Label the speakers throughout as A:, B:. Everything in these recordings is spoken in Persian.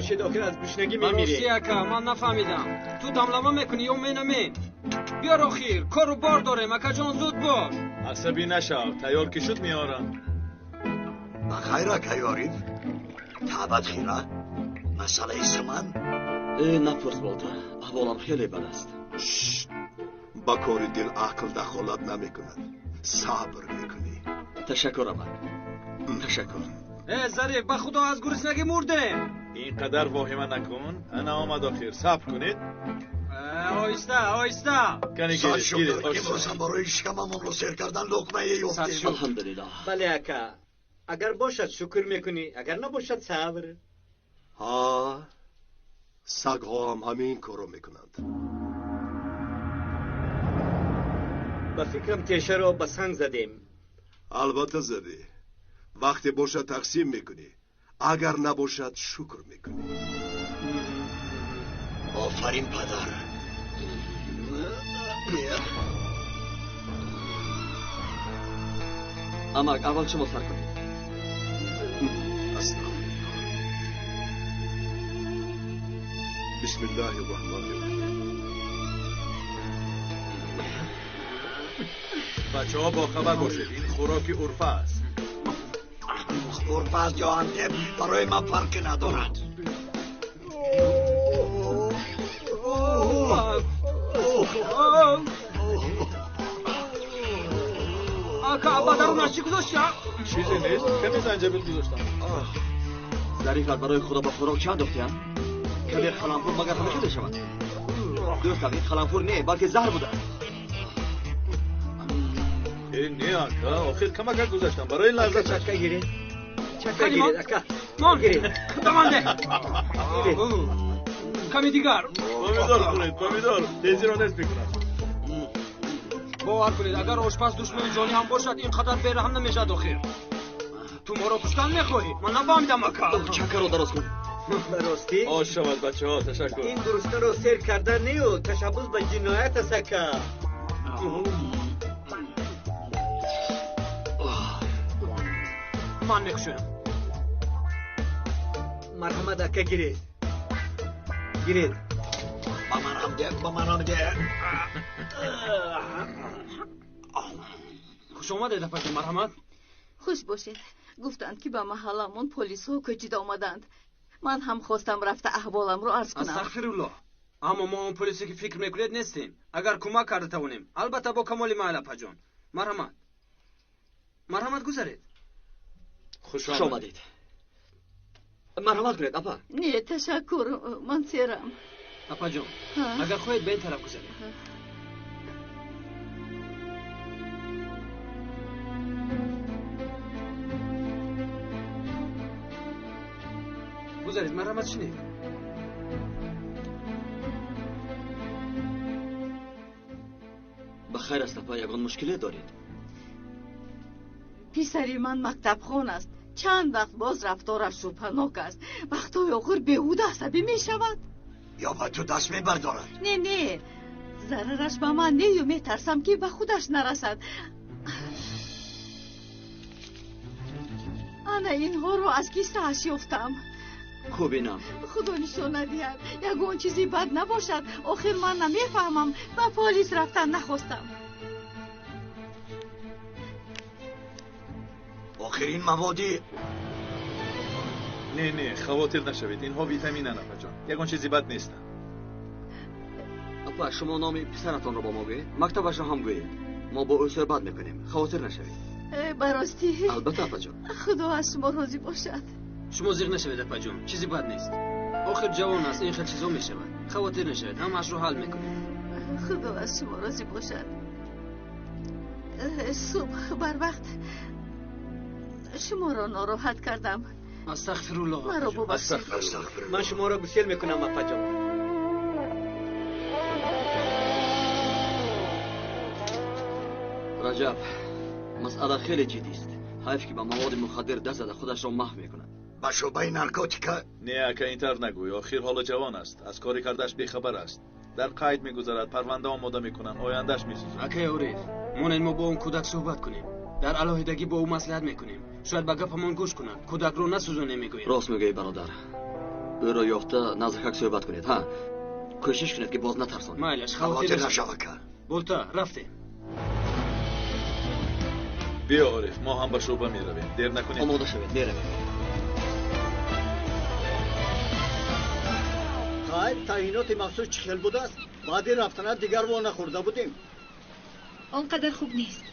A: باشید آخر از گشنگی میمیری.
B: راستی اکا من نفهمیدم تو دملما میکنی یا مینمی؟ بیار آخیر کارو بار داره اکا جان زود باش.
C: عصبی نشو تیار که شد میارم.
D: بخیر اکا یاریف تعبت خیره مسئله ایست من
E: نپرس بالتا احوالم خیلی بد است.
D: با کار دل عقل دخالت نمیکند صبر میکنی.
E: تشکر اما تشکر.
B: ظریف به خدا از گرسنگی مرده.
C: اینقدر واهمه نکن. انا آمد آخر صبر کنید.
B: آیسته آیسته.
C: کنی گیرید
D: امروز هم برای شکممون رو سیر کردن لقمه یفتیم.
E: الحمدلله.
A: بله اکا اگر باشد شکر میکنی اگر نباشد صبر.
D: ها سگ ها هم همین کارو میکنند.
A: به فکرم تیشه رو به سنگ زدیم.
D: البته زدی. وقتی باشد تقسیم میکنی اگر نباشد شکر میکنی. آفرین پدر.
E: اما اول شما سر کنید.
D: بسم الله الرحمن الرحیم.
C: بچه ها با خبر باشید این خوراکی عرفه است.
D: عرفه است یا انتب برای من فرقی ندارد.
B: اکا بدرونش چی گذاشتی؟
C: چیزی نیست کمی زنجبیل گذاشتم.
E: ظریف برای خدا با خوراک چند دختی هم؟ کمی خلنفور مگر خلقه شود. دوستم این خلنفور نه بلکه زهر بوده.
C: این نه اکا آخر کمک گذاشتم برای لحظه.
A: چکه گیرید چکه گیرید اکا
B: مان
A: گیرید
B: بمانده. کمی دیگر.
C: پامیدار خورید پامیدار تیزی رو نصف میکنم.
B: باور کنید اگر آشپز دشمن جانی هم باشد اینقدر بیرحم نمیشد آخر. تو ما رو کشتن میخواهی؟ من نفهمیدم اکا.
E: چکه رو درست کن.
A: براستی
C: آش شود بچه ها تشکر.
A: این درسته رو سیر کردن نیو تشبوس به جنایت است اکا.
B: من میکشم.
A: مرحمت اکا گیرید گیرید.
D: با من هم ده.
B: خوش آمده دفعه مرحمت.
F: خوش باشید. گفتند که به محلمون پلیس ها کجید آمدند. من هم خواستم رفته احوالم رو عرض کنم.
B: استغفرالله. اما ما اون پلیسی که فکر میکنید نیستیم. اگر کمک کرده توانیم البته با کمال میل اپا جان. مرحمت گذارید.
C: خوش
E: آمدید. مرحمت کنید اپا.
F: نه تشکر من سیرم.
B: اپا جان اگر خواهید به این طرف گذارید. گذارید مرحمت شنید.
E: بخیر است اپا یگان مشکلی دارید؟
F: پسری من مکتب خون است. چند وقت باز رفتارش شبهناک است. وقتای آخر بیهوده عصبی می شود.
D: یا با تو دست می بردارد.
F: نه ضررش به من نیو می ترسم که به خودش نرسد. انا اینها رو از کیسه‌اش یافتم.
E: خوبینم.
F: خدا نشون ندهد یگون چیزی بد نباشد. آخر من نمیفهمم و پلیس رفتن نخواستم.
D: آخر این موادی
C: نه خواطر نشوید اینها ویتامین اپا جان یگان چیزی بد نیستن.
E: اپا شما نام پسرتان رو با ما گویید مکتبش رو هم گویید ما با او صحبت میکنیم خواطر نشوید.
F: براستی
E: البته اپا جان.
F: خدا از شما راضی باشد.
B: شما زیغ نشوید اپا جان چیزی بد نیست. آخر جوان است این خیلی چیزا میشود. خواطر نشوید همش رو حل میکنیم.
F: خدا از شما راضی باشد. صبح بر وقت شما را ناراحت کردم.
B: استغفرالله.
F: مرا ببخشید.
A: من شما را گسیل میکنم اپا جان.
E: رجب مسئله خیلی جدی است. حیف که با مواد مخدر دست زده خودش را محو میکند.
D: با شبه نارکوتیکا.
C: نه اکا اینطور نگوی آخر حال جوان است از کاری کردش بیخبر است. در قید میگذارد پرونده آماده میکنن آیندهش میسوزد.
B: اکا عریف مونن ما با اون کودک صحبت کنیم. در علاهیدگی با او مصلحت میکنیم. شاید با گپمان گوش کنن. کودک رو نسوزونه میگویم.
E: راست میگویی برادر. او را یافته نزدیک صحبت کنید ها. کوشش کنید که باز نترسونید.
B: مایلش
G: خاطر
B: خواهد
G: نشوه که
B: بولتا رفتیم.
C: بیا عارف ما هم به شعبه می رویم دیر نکنیم.
E: آماده شوید میرویم.
A: خیر تعیینات مخصوص چه خیل بوده است؟ بعد رفتن دیگر وا نخورده بودیم.
H: آنقدر خوب نیست.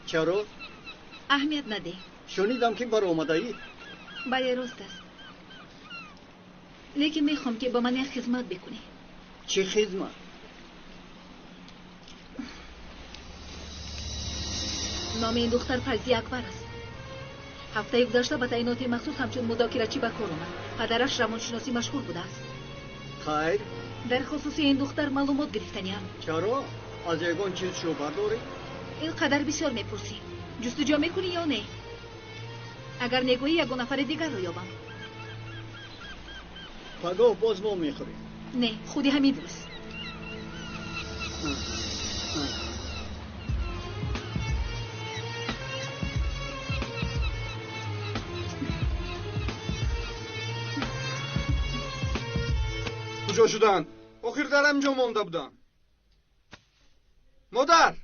A: چرا؟
H: اهمیت نده.
A: شنیدم که بر آمده ای.
H: بله راست است. لیکن میخوام که با من یک خدمت بکنی.
A: چه خدمت؟
H: نام این دختر فرزی اکبر است. هفته گذشته به تعیینات مخصوص همچون مذاکره‌چی به کار آمد. پدرش روانشناسی مشغول بوده است.
A: خیر
H: در خصوص این دختر معلومات گرفتنیم.
A: چرا؟ از یگان چیز شبه داری؟
H: اینقدر بسیار میپرسی. جستجو میکنی یا نه؟ اگر نگویی یگان نفر دیگر رو یابم.
A: پگاه باز ما میخوریم.
H: نه خودی همین درست.
B: کجا شدن؟ آخر در همینجا مانده بودن. مادر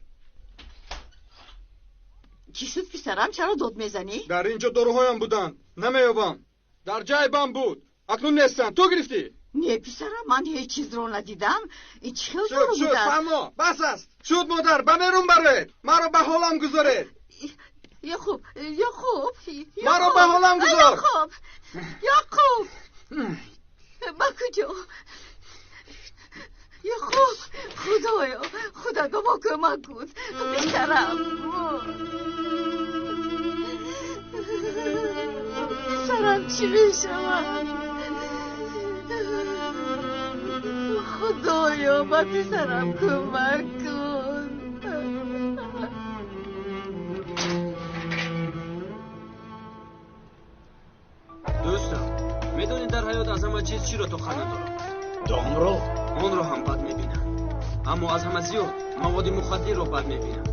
F: چی شد پسرم؟ چرا داد میزنی؟
B: در اینجا داروهایم بودن نمیابم. در جای بم بود اکنون نیستن. تو گرفتی؟
F: نه پسرم من هیچ چیز رو ندیدم. این چه
B: شد
F: دارو
B: شد
F: بوده؟
B: فرما بس است. شد مادر بمیرون برید. مرا به حالم گذارید.
F: یا خوب یا خوب
B: مرا به حالم گذار.
F: یا خوب یا خوب با کجا یا خوب خدایا خدا با کمک کن پسرم. پسرم چی میشود؟ خدایا با پسرم کمک کن.
B: دوستم میدونی در حیات از همه چیز چی رو تو خانه دارم؟
A: دام رو؟
B: آن رو هم بد میبینم. اما از همه زیاد مواد مخدر رو بد میبینم.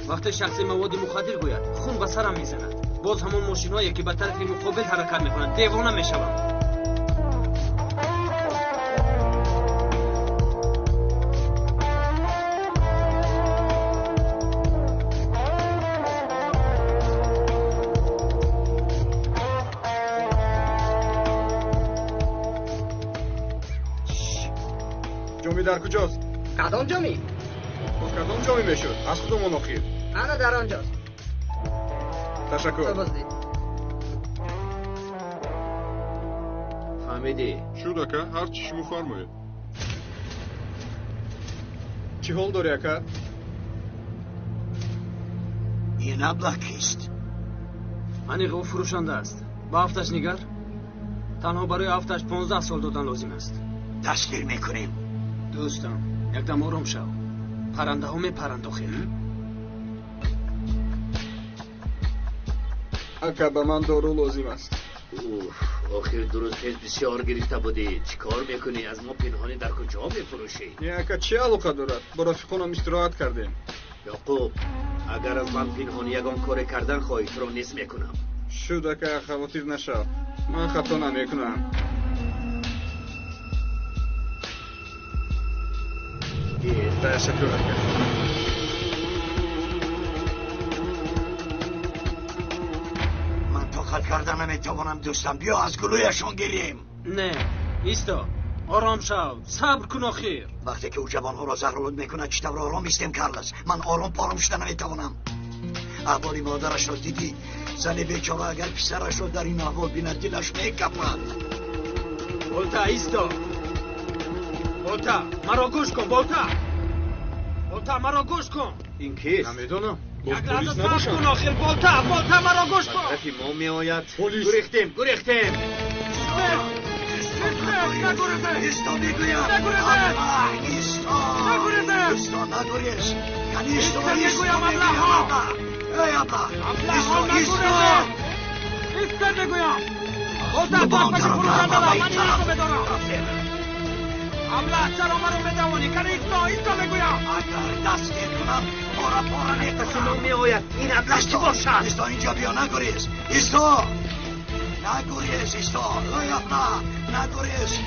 B: وقتی شخصی مواد مخدر گوید خون به سرم میزند. باز همون ماشین هایی که به طرف مقابل حرکت میکنند دیوانه میشوم. جامی در کجاست؟
I: کدام جامی؟
B: باز کدام جامی میشد؟ از کدام مناخیر؟
I: انا در آنجاست.
B: تشکر.
I: بازدید.
A: فهمیدی؟
J: شد اکا هر چی شما فرمایید.
B: چی حال داری اکا؟
G: این ابله کیست؟
B: انیق او فروشنده است. با هفتش نگر تنها برای هفتش 15 سال دادن لازم است.
G: دستگیر میکنیم.
B: دوستم یکدم آرام شو. پرنده ها میپرند آخر. اکا به من دارو لازم است.
A: آخر درست خیلی بسیار گرفته بودی. چی کار میکنی؟ از ما پنهانی در کجا میفروشی؟
B: نه اکا چه علاقه دارد؟ با رفیقانم استراحت کردیم.
A: یعقوب اگر از من پنهانی یگان کار کردن خواهی تو را نیست میکنم.
B: شد اکا خواطر نشو. من خطا نمیکنم. تشکر اکا.
G: من طاقت کردن نمیتوانم دوستم. بیا از گلویشون گیریم.
B: نه ایستا آرام شو. صبر کن آخر.
G: وقتی که او جوانها را زهرآلود میکنه چطور آرام ایستیم کارلس؟ من آرام پارم شده نمیتوانم. احوالی مادرش را دیدی؟ زن بیچاره اگر پسرش را در این احوال بیند دلش میکپد.
B: بولتا ایستا. بولتا مرا گوش کن. بولتا مرا گوش کن.
A: این کیست؟
B: نمیدونم.
J: باز
B: یک
J: پلیس
B: لحظه صبر
J: نباشن.
B: کن آخر. بولتا مرا گوش کن.
A: طرفی ما میآید.
J: پلیس.
A: گریختیم
G: ایستا میگویم. ایستا نگوریز. یعنی ایستا میگویم ای ابله. ایستا.
B: ایستا نگویم. بولتا باز باشی فروشنده را. من این رو بدارم. ابله چرا مرا بدوانی؟ کنه ایستا نگویم.
G: اگر دستگیر کنم پارا
A: پس ما
G: میکنم.
A: میآید. این ابلش چی باشد؟
G: ایستا اینجا بیا نگوریز. ایستا. نگریز ایستا ای ابله نگریز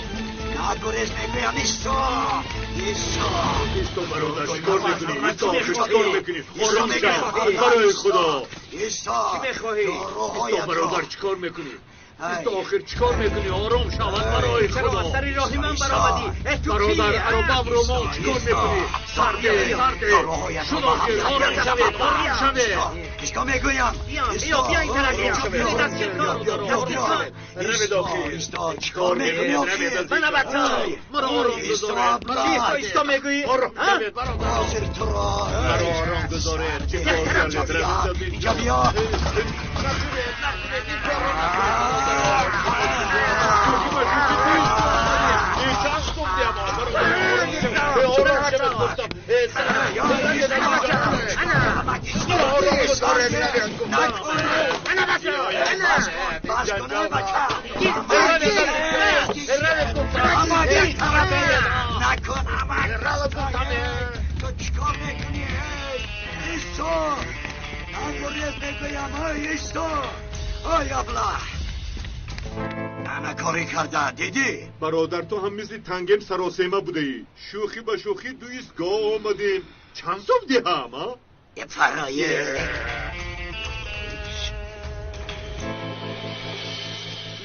G: نگریز میگویم ایستا
A: ایستا برادر چیکار میکنی؟ ایستا چیکار میکنی؟ خورم شد برای خدا
G: ایستا
A: ایستا برادر چیکار میکنی؟ ایستا آخر چیکار میکنی؟ آرام شود برای خدا
B: سری راهی من برآمدی
A: برادر ارباب رو ما چیکار میکنی؟ سرده شد آخر آرام شوید آرام شوید
G: ایستا میگویم
B: بیا این طرف
A: روید آخر
G: ایستا چیکار میکنی آخر
A: من بطه مرا آرام گذاره
B: ایستا میگویی
A: آرام شوید برادر
G: حاضر تو را
A: مرا آرام گذاره چه کار کردید
G: اینجا بیا تو چیکار میکنی؟ ایستا انگوریز میگویم ایستا ای ابله انا کاری کرده دیدی؟
J: برادر تو هم مثل تنگم سراسیمه بوده ای شوخی به شوخی دو ایستگاه آمدیم چند صبح دیه هم ها؟
G: یه فرایه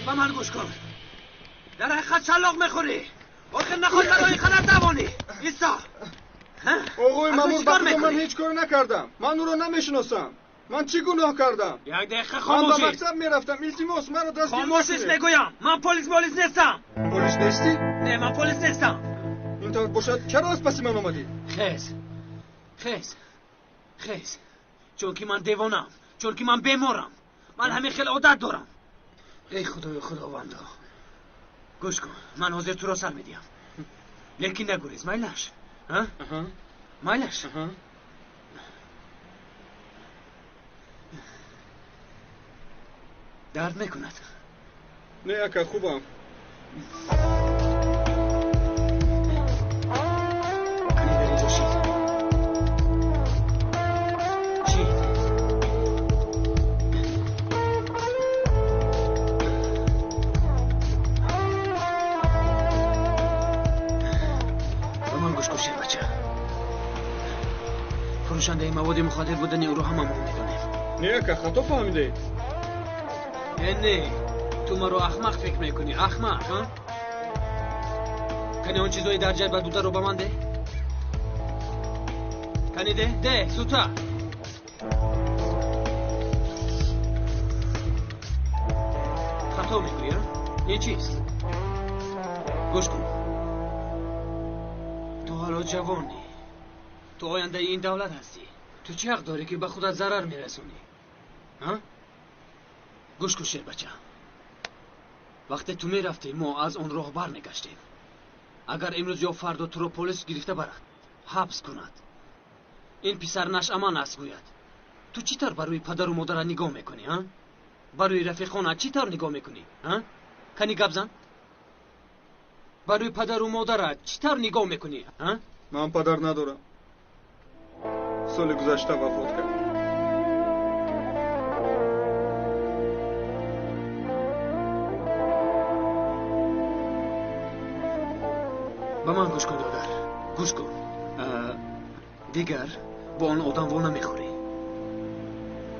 B: با من گوش کن در حقیقت شلاق میخوری آخر نخواد برای خلط دوانی ایستا
K: آقای مامور بخدا من هیچ کار نکردم من او را نمیشناسم من چی گناه کردم
B: یک دقیقه
K: من
B: خاموشی
K: به مکتب میرفتم التماس مرا دستگیر
B: خاموشش میگویم من پلیس نیستم
K: پلیس نیستی؟
B: نه من پلیس نیستم
K: اینطور باشد چرا از پس من آمدی؟
B: خیز چون که من دیوانم چون که من بیمارم من همه خیلی عادت دارم ای خدای خداوندا گوش کن من حاضر تو را سر میدیم لیکن نگریز مایلش مایلش درد میکند
K: نه اکا خوبم
B: کنی در اینجا شید به من گوش کن بچه فروشنده مواد مخدر بودن او رو هم میدونیم
K: نه اکا خطا فهمیده
B: نه تو ما رو احمق فکر میکنی احمق ها کنی اون چیزایی در جای بدوده رو به من ده کنی ده زودتر خطا میگویی ها این چیست گوش کن تو حالا جوانی تو آینده این دولت هستی تو چه حق داری که به خودت ضرر میرسونی ها گوش کن شیر بچه وقتی تو میرفتی ما از اون راه بر میگشتیم اگر امروز یا فردا تو رو پلیس گرفته برد حبس کند این پسر نشأمن است گوید تو چی طور بروی پدر و مادر نگاه میکنی ها بروی رفیقانت چی طور نگاه میکنی ها کنی گبزن بروی پدر و مادرت چی طور نگاه میکنی ها
K: من پدر ندارم سال گذشته وفات کرد
B: با من گوش کن دادر گوش کن دیگر با اون آدم وو نمیخوری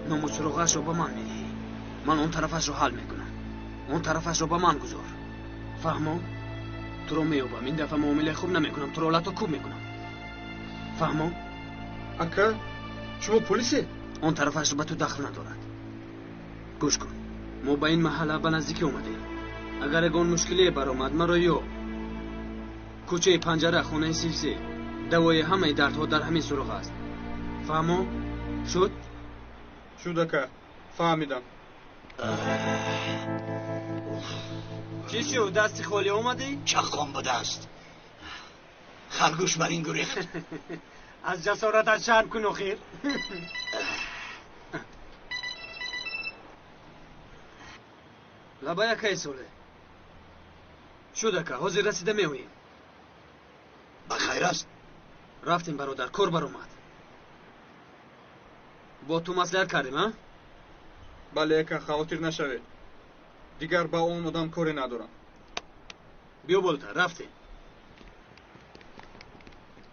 B: نام و چراغش رو با من میدی من اون طرفش رو حل میکنم اون طرفش رو با من گذار فهمو تو رو میوبم این دفعه معامله خوب نمیکنم تو رو لطو کوب میکنم فهمو
K: اکا شما پلیسی
B: اون طرفش رو به تو دخل ندارد گوش کن ما با این محله به نزدیکی اومدیم اگر اگه اون مشکلی برآمد مرا یا کوچه پنجره خونه سیلسی دوای همه دردها در همین سراغ است فهمو شد
K: اکا فهمیدم
B: چی شد دستی خالی اومدی؟
G: چخم بوده است خرگوش بر این گریخت
B: از جسارتت شرم کن اخیر لبا یکه سوله شد که حاضر رسیده میویم
G: بخیر است
B: رفتیم برادر کار بر اومد با تو مصلحت کردیم ها
K: بله اکا خواطر نشوید دیگر با اون آدم کاری ندارم.
B: بیا بالاتر رفتیم.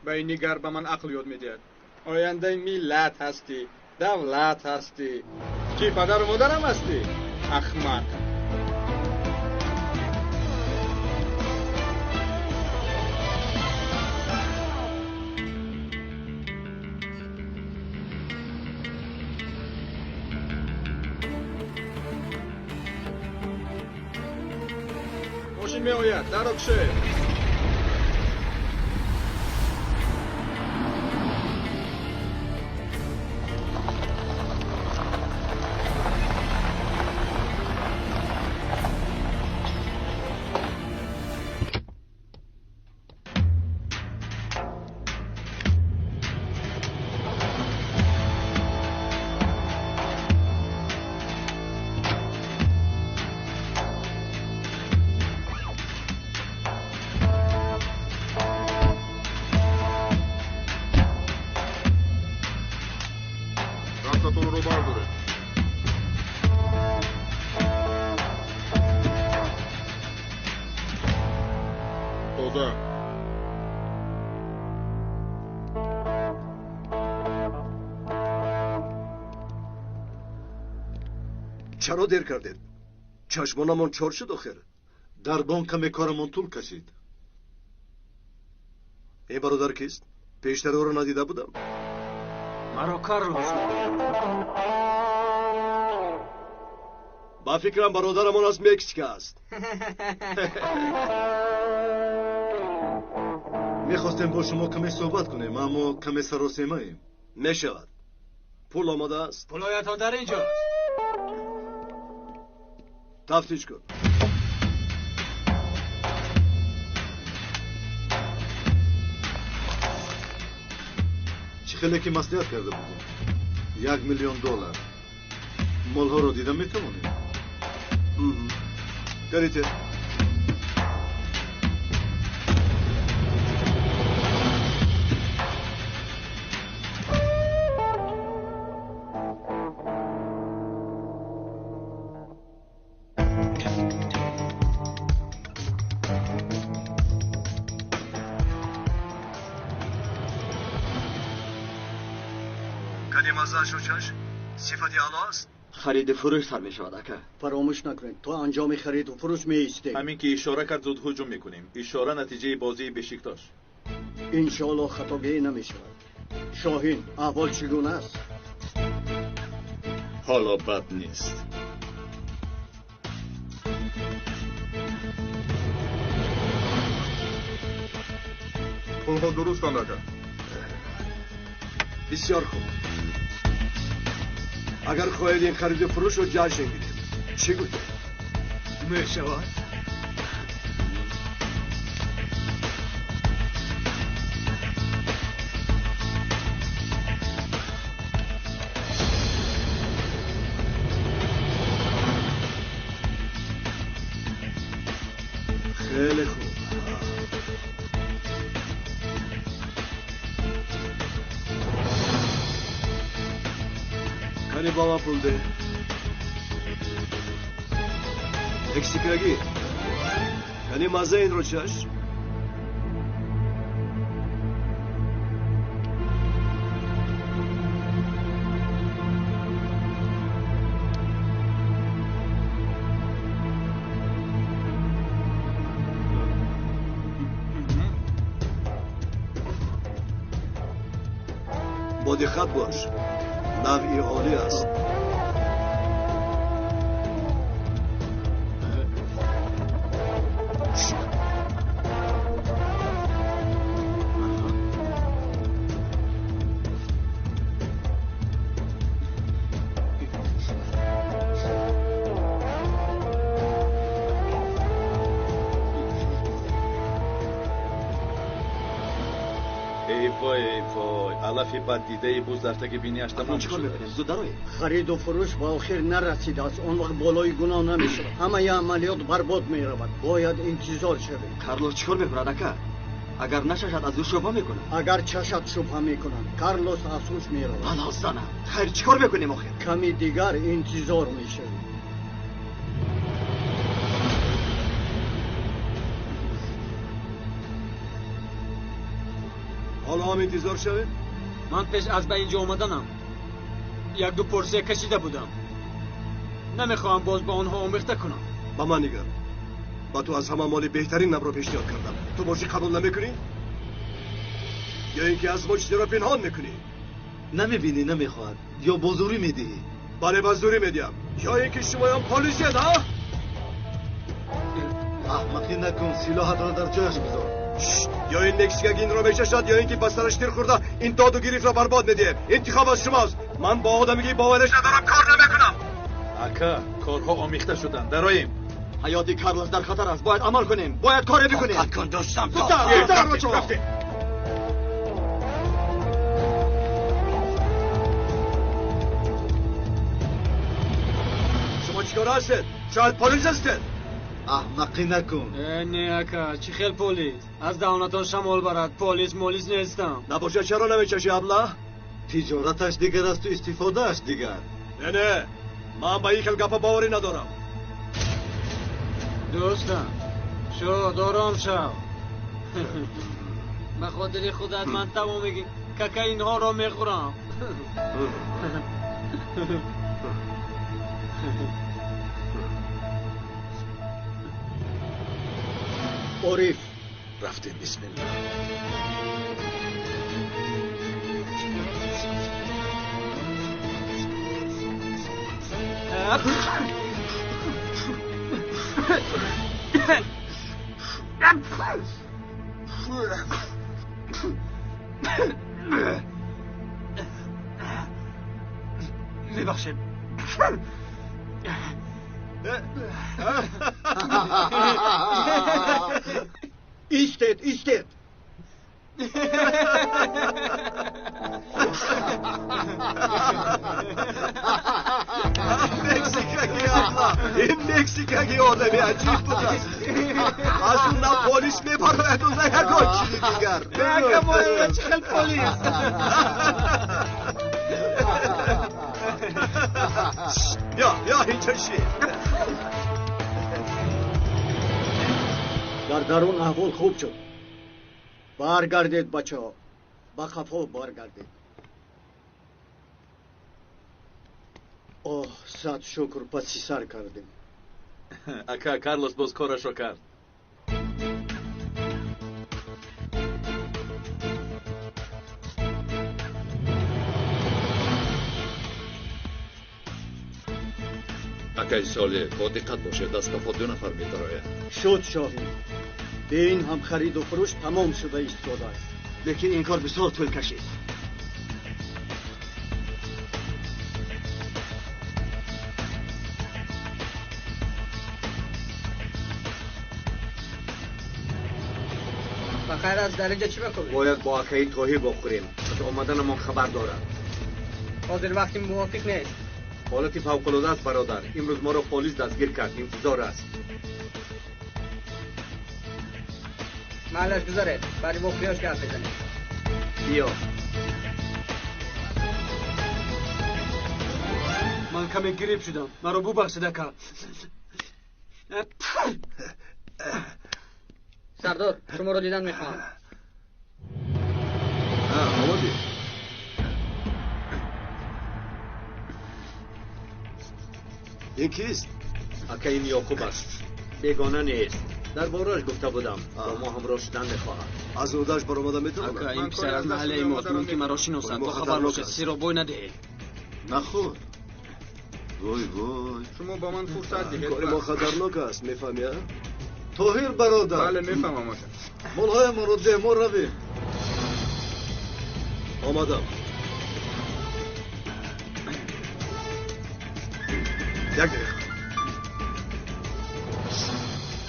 K: به این نگر به من عقل یاد میدهد. آینده ملت هستی، دولت هستی، کی پدر و مادرم هستی. احمق. ماشین می آید، در اکشه.
D: چرا دیر کردید؟ چشمانمان چور شد آخر.
C: در بانک کارمان طول کشید.
D: این برادر کیست؟ پیشتر او را ندیده بودم.
B: مرا کارلوس.
D: با فکرم برادرمان از مکزیک است.
C: میخواستیم با شما کمی صحبت کنیم اما کمی سراسیمه ایم.
D: میشود. پول آماده است؟
B: پولایت ها در اینجاست.
D: تفتیش کن.
C: چه خیلی که مصلحت کرده بودیم. $1,000,000. مال ها رو دیدم میتوانیم.
D: گریته. صفتی اعلی است.
E: خرید و فروش سر می شود اکا.
G: فراموش نکنید تو انجام خرید و فروش می ایسته.
C: همین که اشاره کرد زود هجوم میکنیم. اشاره نتیجه بازی بشیکتاش.
G: انشالله خطاگی نمی شود. شاهین احوال چگونه است؟
C: حالا بد نیست.
J: پولها درست کن نکن.
D: بسیار خوب. اگر خواهید این خرید و فروش رو جشن گیریم چی گوید؟
A: می شود؟
D: خیلی خوب. کنی با ما پول ده. اکسیکرگی کنی مزه این رو چش. با دقت باش. نوعی عالی است.
C: وای علفی بد دیده بوز در تک بینی اش تمام
E: چیکار میکنیم؟ زود دروی.
G: خرید و فروش با آخر نرسیده است. اون وقت بالای گناه نمیشه. همه ی عملیات برباد میرود. باید انتظار شویم.
E: کارلوس چیکار میکند اکا؟ اگر نشد از او شبهه میکنه.
G: اگر چشد شبهه میکنن کارلوس اسوس میرود.
E: حالا زنم. خیر چیکار میکنیم آخر؟
G: کمی دیگر انتظار میشویم.
D: حالا هم انتظار شوید؟
B: من پیش از به اینجا اومدنم یک دو پرسه کشیده بودم. نمیخواهم باز با آنها آمیخته کنم.
D: با من نگر. با تو از همه مال بهترین نم را پیشنهاد کردم. تو باشی قبول نمیکنی؟ یا اینکه از ما چیزی را پنهان میکنی؟
C: نمیبینی نمیخواد یا بزوری میدی؟
D: بله بزوری میدیم. یا اینکه شما هم پلیسید ها؟
C: احمقی نکن، سلاحت را در جایش بذار.
D: یا این نکسیک این را میششد یا اینکه بسترش تیر خورده این داد و گریف را برباد میدیم. انتخاب از شماست. من با آدمی باورش ندارم کار نمیکنم.
J: اکا کارها آمیخته شدن. دراییم.
E: حیات کارلوس در خطر است. باید عمل کنیم. باید کاری بکنیم.
G: دقت کن دوستم.
D: شما چیکار هستید؟ شاید پلیس هستید.
C: احمقی نکن.
B: نه اکا چی خیل پلیس؟ از دهانتان شمال برد. پلیس نیستم.
D: نباشه چرا نمیچشی ابله؟
C: تجارتش دیگر است و استفادهش دیگر.
D: نه من با این گپا باوری ندارم.
B: دوستم شو دارم شو. به خاطر خودت من تمام ککه اینها را میخورم.
G: عارف
J: رفتیم. بسم الله.
B: میبخشید.
G: ایستید
D: مکسیکاگی ابله این مکسیکاگی آدمی عجیب بود است. از اون نه پلیس میبراید و نه یکان چیزی دیگر.
B: نه که چه خیل پلیس.
D: یا اینجا چی؟
G: در درون احوال خوب شد. برگردید بچه ها. با خفا برگردید. اوه صد شکر پسی سر کردیم.
J: اکا کارلوس باز کارش رو کرد.
A: اکای ساله با دقت باشه. دست کفا 2 نفر میدراید.
G: شد شاهی. به این هم خرید و فروش تمام شده ایستاده است.
E: لیکن این کار بسیار طول کشید.
I: بخیر از در اینجا چی بکنیم؟
E: باید با اکایی توهی بخوریم. از آمدن ما خبر دارد.
I: حاضر وقتی موافق نیست.
E: حالتی فوق‌العاده است برادر. امروز ما را پلیس دستگیر کرد. انتظار است.
I: محلش گذاره. برای مخریاش گرد بزنیم.
E: بیا.
B: من کمی گریب شدم. مرا ببخشید اکا.
I: سردار شما رو دیدن میخوام.
D: آمدی. این کیست؟
E: اکا این یعقوب است. بیگانه نیست. در بارش گفته بودم با ما همراه شدن میخواهد.
D: از اودش برآمده میتونم.
B: اکا این پسر از محله ایماست. ممکن مرا شناسد. با خبر باشد. سیر و بوی ندهید.
C: نخور. وای
K: شما با من فرصت دهید.
D: کاری ما خطرناک است میفهمی؟
C: طاهر برادر.
K: بله میفهمم آقا.
C: مالهای ما رو ده ما رویم.
D: آمدم. یک دقیقه.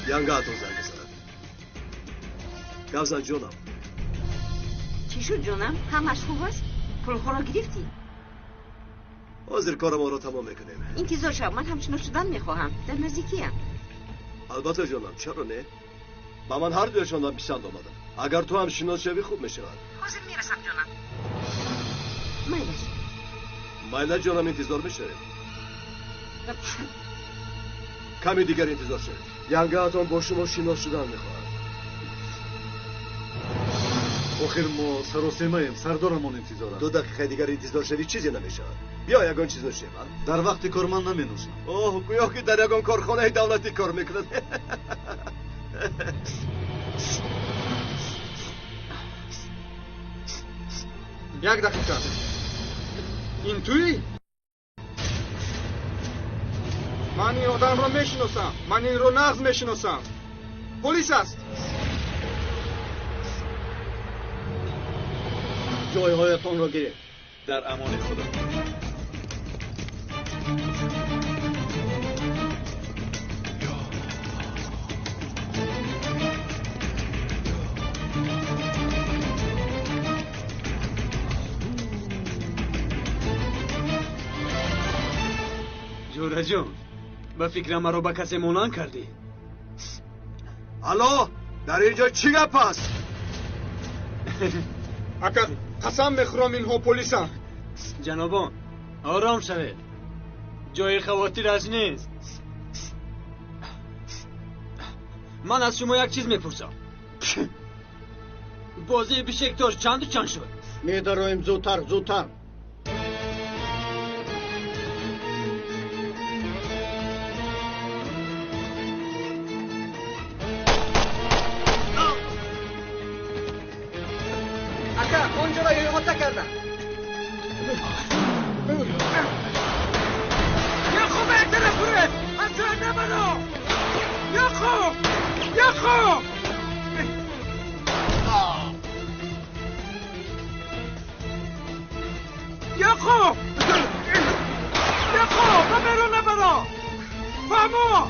D: ینگاتون زنگ بزند. گفزن جونم.
F: چی شد جونم؟ همش خوب است؟ پول خورا گرفتی؟
D: حاضر کار ما رو تمام میکنیم.
F: انتظار شو. من هم شناس شدن میخواهم. در نزدیکیم.
D: البته جونم چرا نه؟ با من هر دویشان پسند آمدن. اگر تو هم شناس شوی خوب میشود.
F: حاضر میرسم جونم. میلش.
D: مایلا جونم انتظار میشه. کمی دیگر انتظار شد. ینگاتون با شما شناس شدن میخواهد.
C: آخر ما سراسیمه‌ایم، سردارمون انتظار است.
D: 2 دقیقه دیگر انتظار شدی چیزی نمیشه. بیا یگان چیز نوشیم.
C: در وقت کار من نمینوشم.
D: اوه گویا که در یگان کارخانه دولتی کار میکنند.
K: یک دقیقه این توی؟ من این آدم رو میشناسم. من این رو نغز میشناسم. پلیس است.
I: جایهایتان را گرفت.
E: در امان خدا.
B: جوره جون به فکر مرا به کسی مونان کردی؟
D: الو در اینجا چی گپ است؟
K: اگر قسم میخورم اینها پلیسن.
B: جنابان آرام شوید، جای خواطر از نیست. من از شما یک چیز میپرسم. بازی بشکتاش چند و چند شد؟
I: میدرویم زودتر زودتر. اکا اونجا را احاطه کردن.
L: یا خوب بهتره برید از جای نبرو. یا خوب یا خوب یا خوب یا خوب نبرو نبرو فهمو.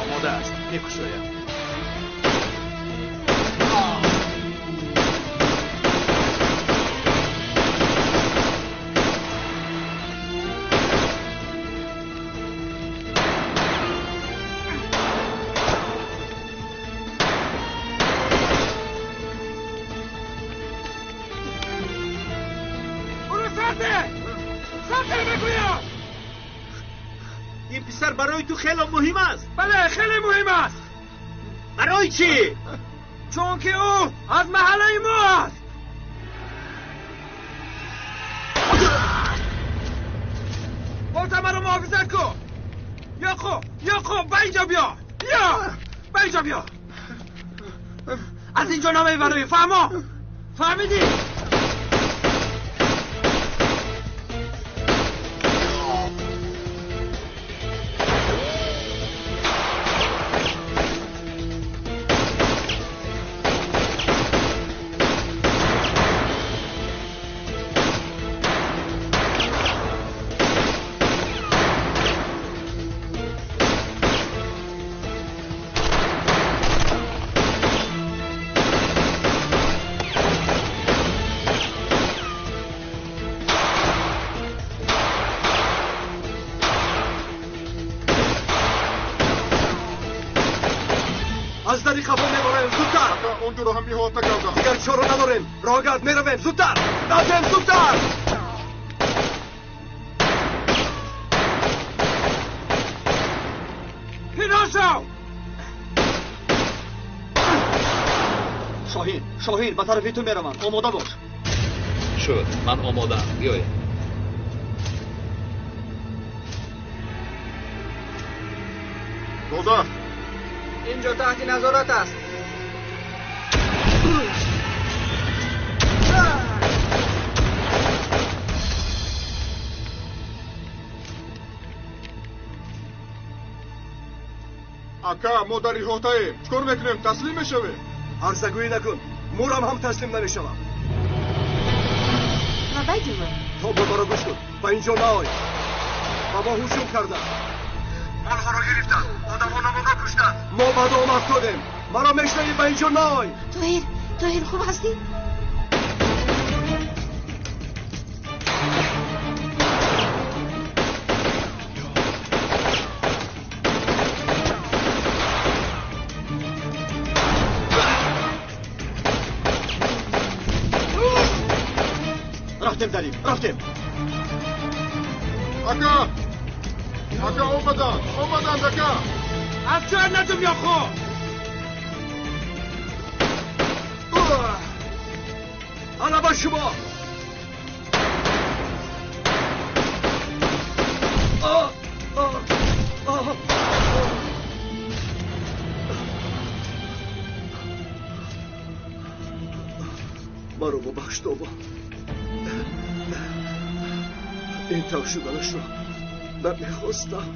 E: آماده است میکشایم.
A: این پسر برای تو خیلی مهم است.
L: بله خیلی مهم است.
A: برای چی؟
L: چون که او از محله ما است. بازم مرا محافظت کن. یا خوب به اینجا بیا. به اینجا بیا. از اینجا نمیبری فهمیدی؟
D: از دری قبول میبریم زودتر.
J: اونجا رو هم احاطه کردم.
D: دیگر چاره نداریم. راگرد میرویم زودتر. لازم زودتر.
L: پیدا شو.
E: شاهین به طرف تو میروم. آماده باش. شد من آماده ام. بیایید.
J: داداش
I: اینجا تحت نظارت است.
J: اکا ما در احاطه ایم. چکار میکنیم؟ تسلیم میشویم؟
D: عرضگویی نکن. مورم هم تسلیم نمیشوم.
F: بابا جون
D: تو برو گوش کن. با اینجا نای. بابا هوشم کردن. مالها رو گرفتن. آدم‌ها رو کشتن. ما بعد آمد کردیم. مرا میشنوی با اینجا نای.
F: توهیر خوب هستی؟
E: رفتیم.
J: اکا اومدن اکا.
L: از جای ندم یا خوب
D: حالا با شما مرا ببخش دوبا این طور شدنش رو نمیخواستم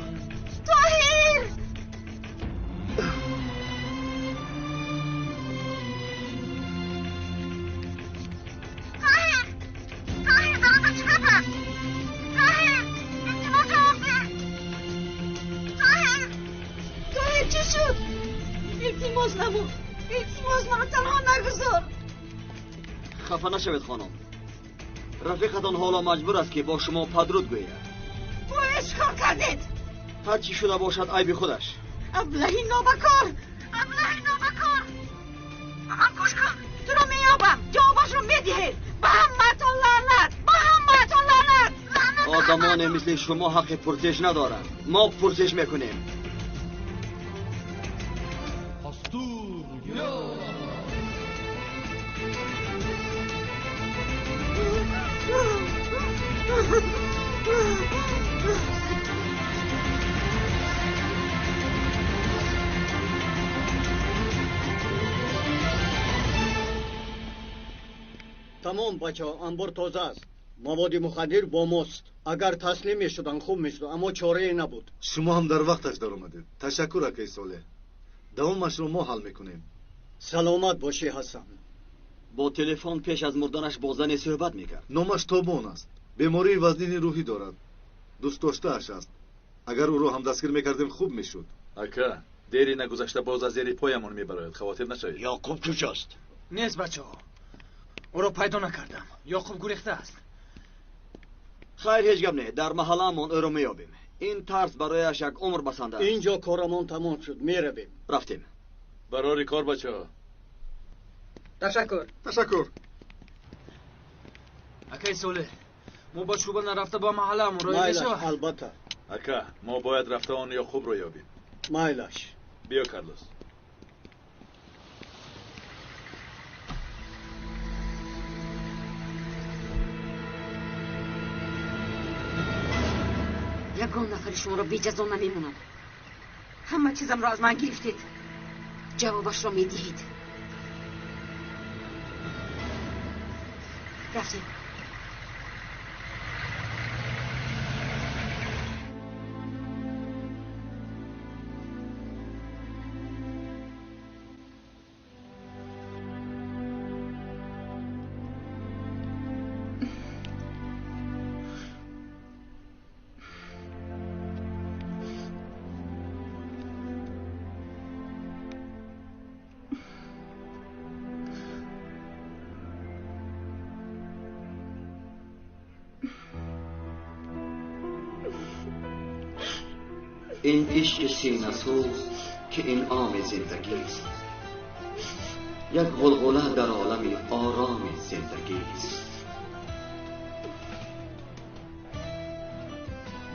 F: طاهر دارد چیکار است طاهر التماس جواب ده طاهر چی شد التماس منو تنها نگذار
E: خفه نشوید خانم رفیقتان حالا مجبور است که با شما پدرود گوید
F: باید چیکار کردید
E: هر چی شده باشد عیب خودش
F: ابلهی نابکار من گوش کن تو رو میابم جوابش رو میدهید به همتون لعنت
E: آدمان مثل شما حق پرسش ندارند ما پرسش میکنیم
M: تمام بچه ها انبار تازه است مواد مخدر با ماست اگر تسلیم میشدن خوب میشد اما چاره نبود
C: شما هم در وقتش در اومدید تشکر اکای ساله دوامش رو ما حل میکنیم
M: سلامت باشی حسن
E: با تلفن پیش از مردنش با زن صحبت میکرد
C: نامش توبون است بیماری وزنین روحی دارد دوست داشته اش است اگر او رو هم دستگیر میکردیم خوب میشد
N: اکا دیری نگذشته باز از زیر پایمون میبراید خواطر نشوید
G: یعقوب کجاست
B: نیست بچه ها او را پیدا نکردم یعقوب گریخته است
E: خیر هیچ گپ نه در محلمون او را میابیم این ترس برایش یک عمر بسنده است
M: اینجا کارمون تمام شد میرویم
E: رفتیم
N: برای کار بچه ها
I: تشکر
B: اکای سوله ما با چوبان نرفته با محلمون را
M: مایلش البته
N: اکا ما باید رفته آن یعقوب رو یابیم
M: مایلش
N: بیا کارلوس
F: یگان نفر شما را بی جزا نمیمونم همه چیزم را از من گرفتید جوابش را میدهید رفتیم
O: این عشق سینه سوز که این عام زندگی است یک غلغله در عالم آرام زندگی است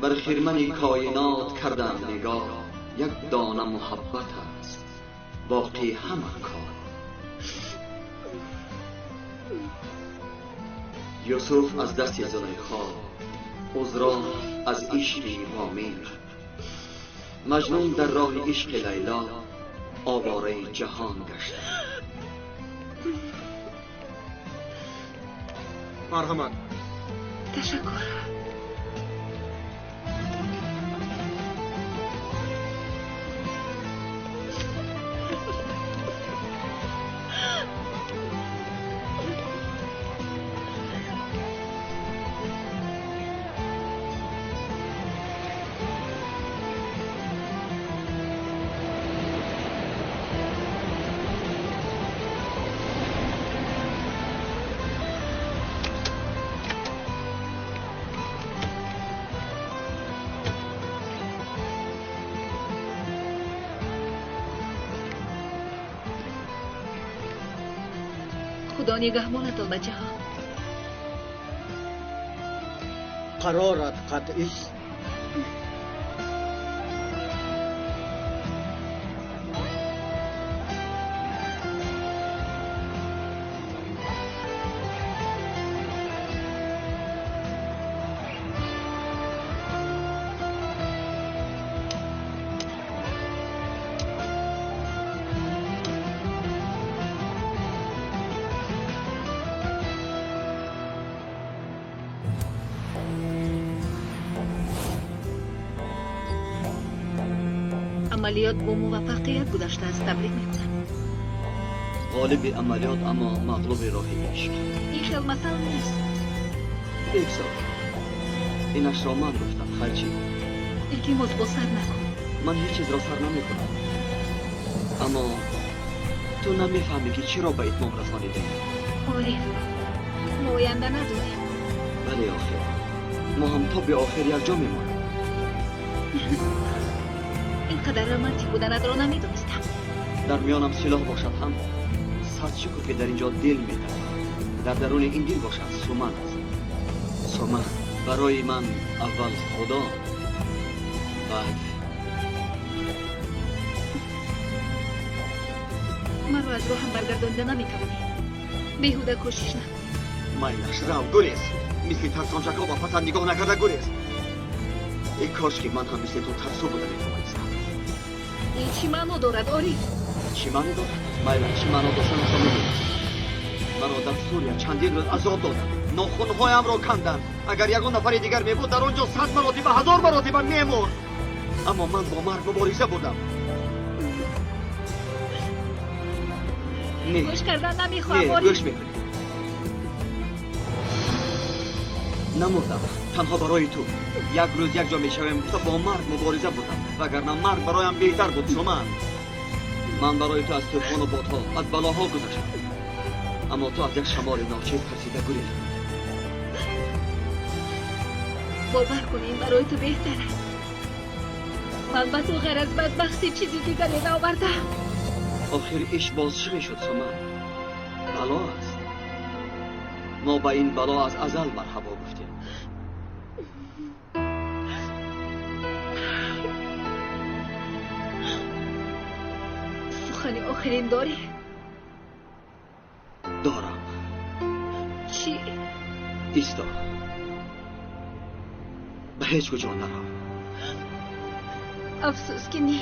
O: بر خرمن کائنات کردم نگاه یک دانه محبت است باقی همه کار یوسف از دست زلیخا عذرا از عشق وامیر مجنون در راه عشق لیلا آواره جهان گشت
K: مرحمت
F: تشکر
H: خدا نگهبانتان بچه ها
M: قرارت قطعی است
H: عملیات با موفقیت گذشته است. تبریک میکنم.
E: غالب عملیات اما مغلوب راه عشق.
H: این خیلی مثل نیست.
E: بگذار اینش را من گفتم. خرچی
H: التماس با سر نکن.
E: من هیچ چیز را سر نمیکنم، اما تو نمیفهمی که چرا به اتمام رسانیده.
H: آلیف، ما آینده نداریم.
E: بله آخر ما هم تا به آخر یک جا میمانیم.
H: اینقدر رمانتیک بودنت را نمیدونستم.
E: در میانم سلاح باشد هم صد شکر که در اینجا دل میدهد. در درون این دل باشد سومن است. سومن برای من اول خدا، بعد
H: من را از راهم برگردانده نمیتوانی. بیهوده کوشش نکن.
E: مایلش رو گریز، مثل ترسانچک ها با پسند نگاه نکرده گریز. ای کاش که من هم مثل تو ترسو بوده میتوانستم.
H: این چی معنی دارد آریف؟
E: چی معنی دارد؟ مایلش چی معنی داشتنش را میدونست. مرا در سوریا چندین روز عذاب دادند، ناخنهایم را کندند. اگر یگان نفر دیگر میبود در آنجا 100 مراتب 1000 مراتب میمرد. اما من با مرگ مبارزه بودم.
H: گوش کردن نمیخواهم
E: آریف. گوش میکنی. نمردم تنها برای تو. یک روز یک جا میشویم تا با مرگ مبارزه بودم، وگرنه مرگ برایم بهتر بود. سومن، من برای تو از طوفان و بادها، از بلاها گذشتم، اما تو از یک شمار ناچیز ترسیده گریزی.
H: باور کنیم برای تو بهتر است. من به تو غیر از بدبختی چیزی دیگری نآوردم.
E: آخر ایش باز چی میشد سومن؟ بلا است. ما با این بلا از ازل مرحبا گفتیم.
H: سخن آخرین داری؟
E: دارم.
H: چی؟
E: ایستا، به هیچ کجا نرو.
H: افسوس که نه.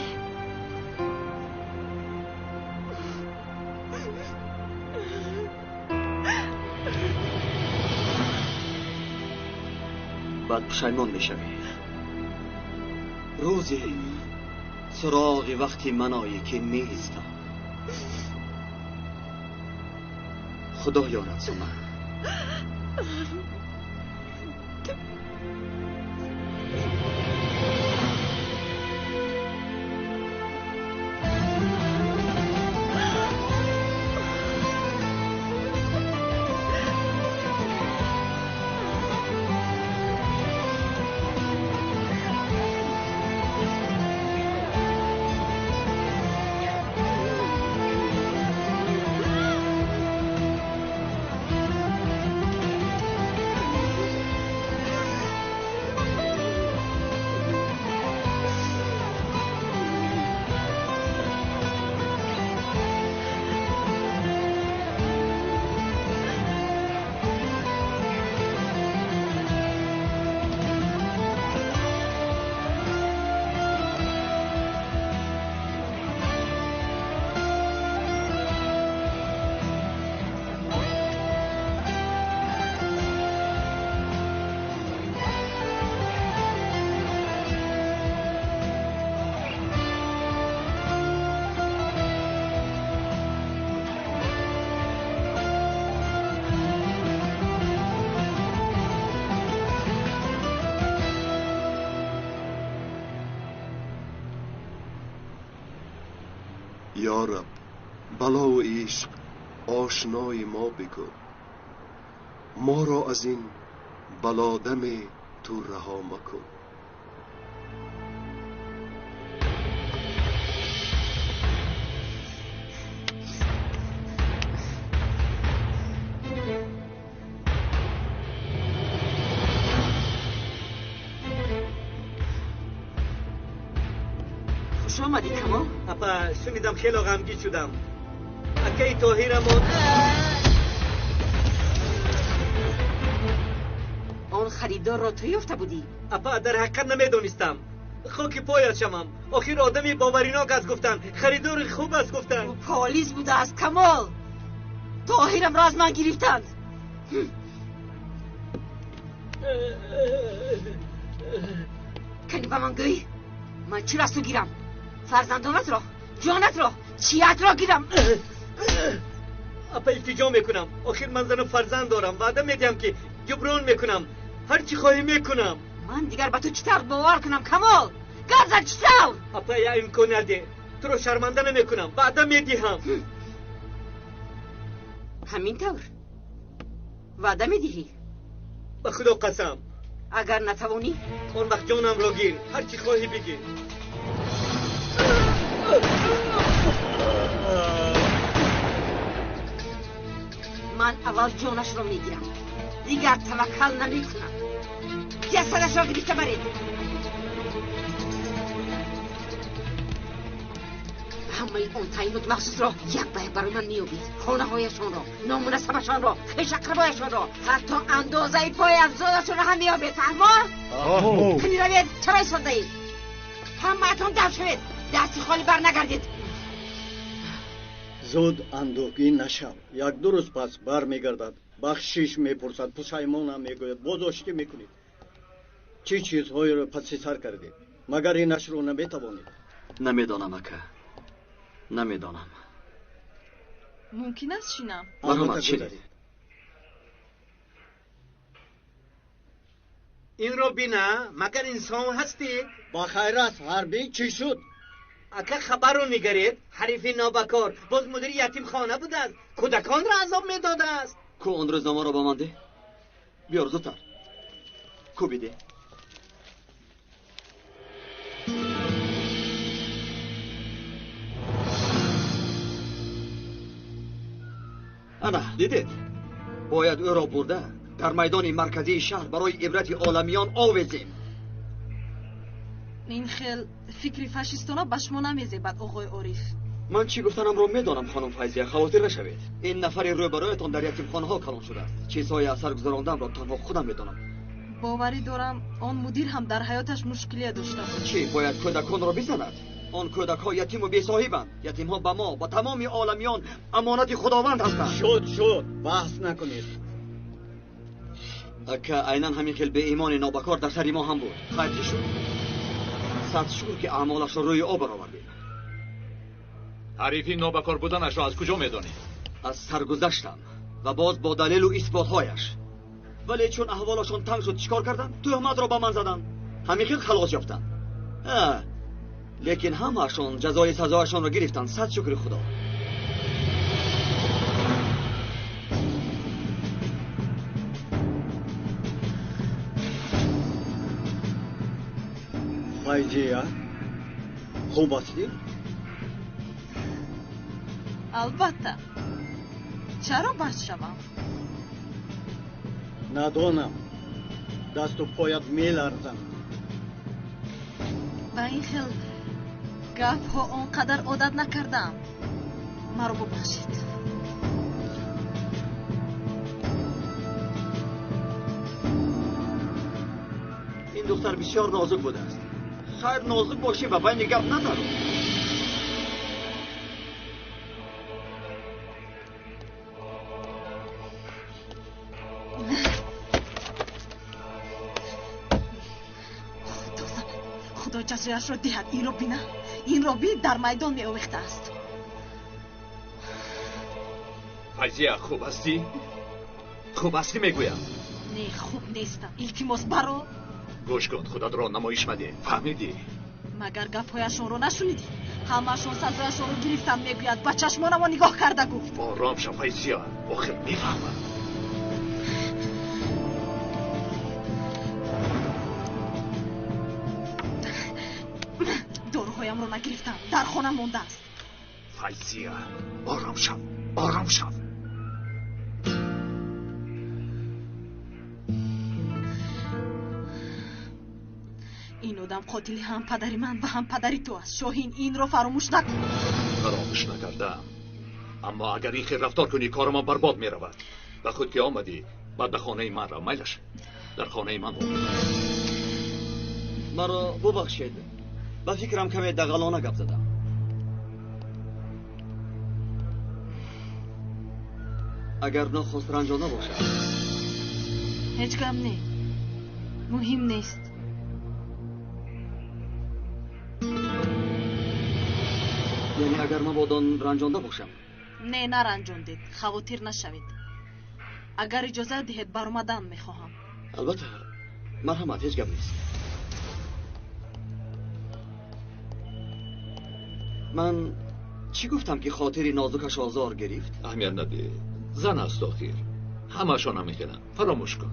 E: بعد پشیمان میشوی. روزی سراغ وقتی منایی که نیستم. خدا یارد سومن.
D: یا رب بلا و عشق آشنای ما بکن. ما را از این بلادم تو رها مکن.
B: خوش آمدی کمال.
M: اپا شنیدم خیلی غمگین شدم. اکی طاهرمون
B: آن خریدار را تو یافته بودی؟
M: اپا در حقیقت نمیدونستم. خاک پایت شمم. آخر آدمی باوریناک است گفتن. خریدار خوب است گفتن.
B: پالیز بوده است کمال. طاهرم را از من گرفتند. کنی به من گوی من چی را از تو گیرم؟
P: فرزندانت را، جانت را، چیت را گیرم.
E: اپا التجا میکنم. آخر من زن و فرزند دارم. وعده میدم که جبران میکنم. هر چی خواهی میکنم.
P: من دیگر به تو چطور باور کنم کمال؟ گرزد چطور؟
E: اپا یا امکان نده. تو رو شرمنده نمیکنم. وعده میدیم.
P: همین طور وعده میدهی؟
E: به خدا قسم.
P: اگر نتوانی؟
E: اون وقت جانم را گیر. هر چی خواهی بگیر.
P: من اول جانش را میگیرم، دیگر توکل نمیکنم. جسدش را گرفته برید. همه اون تعینات مخصوص را یک به یک برای من میابید. خانه هایشان را، نام نسبشان را، خویش اقربایشان را، حتی اندازه پای افزادشان را هم میابید. فهمار؟ کنی روید. چرا ایستاده اید؟ همه اتون دم شوید. دستی خالی بر نگردید.
M: زود اندوهگین نشو. یک دو روز پس بر میگردد. بخشش میپرسد. پشیمانم میگوید. بازداشتی میکنید. چی چیزهایی را پس سر کردید؟ مگر اینش رو نمیتوانید؟
E: نمیدانم اکا. نمیدانم.
Q: ممکن است شینم.
E: مرحمت شنید. این رو بینا. مگر انسان هستید؟
M: با خیر است. حربی چی شد؟
E: اکا خبر رو نگرید. حریف نابکار باز مدیر یتیم خانه بوده است. کودکان را عذاب میداده است. کو اون روزنامه را با من ده. بیار زودتر. کو بیده. انا دیدید؟ باید او را برده در میدان مرکزی شهر برای عبرت عالمیان آویزیم.
Q: این خیل فکری فاشیستانا به شما نمیزیبد آقای عارف.
E: من چی گفتنم رو میدانم خانم فیضیه. خواطر نشوید. این نفر روبرویتان در یتیمخانه ها کلان شده است. چیزهای اثر گذراندم را تنها خودم میدانم.
Q: باوری دارم آن مدیر هم در حیاتش مشکلی داشته بود.
E: چی باید کودکان را بزند؟ آن کودک ها یتیم و بی‌صاحبند. یتیم ها به ما با تمام عالمیان امانت خداوند هستند.
M: شد بحث نکنید.
E: اکا عیناً همین خیل به ایمان نابکار در سر ما هم بود. خیلی شد. صد شکر که اعمالش را روی آب آوردیم.
N: حریفی نابکار بودنش را از کجا میدانید؟
E: از سرگذشتم و باز با دلیل و اثباتهایش. ولی چون احوالشان تنگ شد چیکار کردن؟ تهمت را به من زدن. همین خیل خلاص یافتن. لیکن همه‌شان جزای سزایشان را گرفتن. صد شکر خدا.
M: فیضیه خوب هستی؟
Q: البته. چرا بد شوم؟
M: ندانم. دست و پایت میلرزم.
Q: با این خیل گپ ها آنقدر عادت نکردم. مرا ببخشید.
E: این دختر بسیار نازک بوده است. خیر نازک باشی و بین گپ ندارم.
Q: خدا جزایش را دهد. این را بینا. این را بین در میدان می آویخته است.
N: فیضیه خوب هستی؟ خوب هستی میگویم.
Q: نه خوب نیستم. التماس برو.
N: گوش کن خودت را نمایش مده. فهمیدی؟
Q: مگر گپ‌هایشان را نشنیدی؟ همه‌شان سزایشان را گرفتم میگوید. با چشمانم نگاه کرده گفت.
N: آرام شو فیضیه. آخر میفهمم.
Q: داروهایم را نگرفتم. در خانه مانده است.
N: فیضیه آرام شو. آرام شو.
Q: این آدم قاتل هم پدری من و هم پدری تو است. شاهین این را فراموش نکن.
N: فراموش نکردم. اما اگر این خیر رفتار کنی کار ما برباد می رود. به خود که آمدی بعد به خانه من را میلش در خانه من بود.
E: مرا ببخشید. با فکرم کمی دغلانه گپ زدم. اگر نخواست رنجانه باشد.
Q: هیچ کم نه. مهم نیست.
E: یعنی اگر مبادان رنجانده باشم؟
Q: نه نرنجاندید. خواطر نشوید. اگر اجازه دهید برآمدن میخواهم.
E: البته مرحمت، هیچ گپ نیست. من چی گفتم که خاطری نازکش آزار گرفت؟
N: اهمیت نده، زن است آخر. همشان هم میکنن، فراموش کن.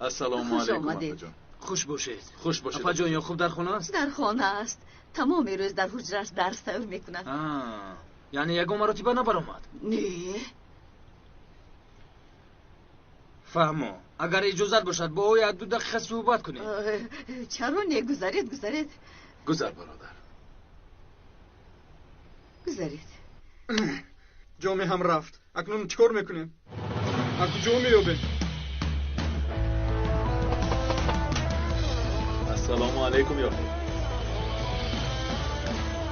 B: السلام
F: خوش
B: علیکم
F: آمدید.
B: خوش باشید.
K: خوش باشید.
B: اپا جان یعقوب در خانه است؟
F: در خانه است. تمام روز در حجرش درس تور میکند.
B: یعنی یکم مرتبه نبرآمد؟
F: نه.
B: فهمو. اگر اجازت باشد با او 2 دقیقه صحبت کنیم.
F: چرا نگذارید؟ گذارید.
K: گذر برادر.
F: گذارید.
K: جامی هم رفت. اکنون چیکار میکنیم؟ از کجا میابیم؟
J: السلام علیکم یعقوب.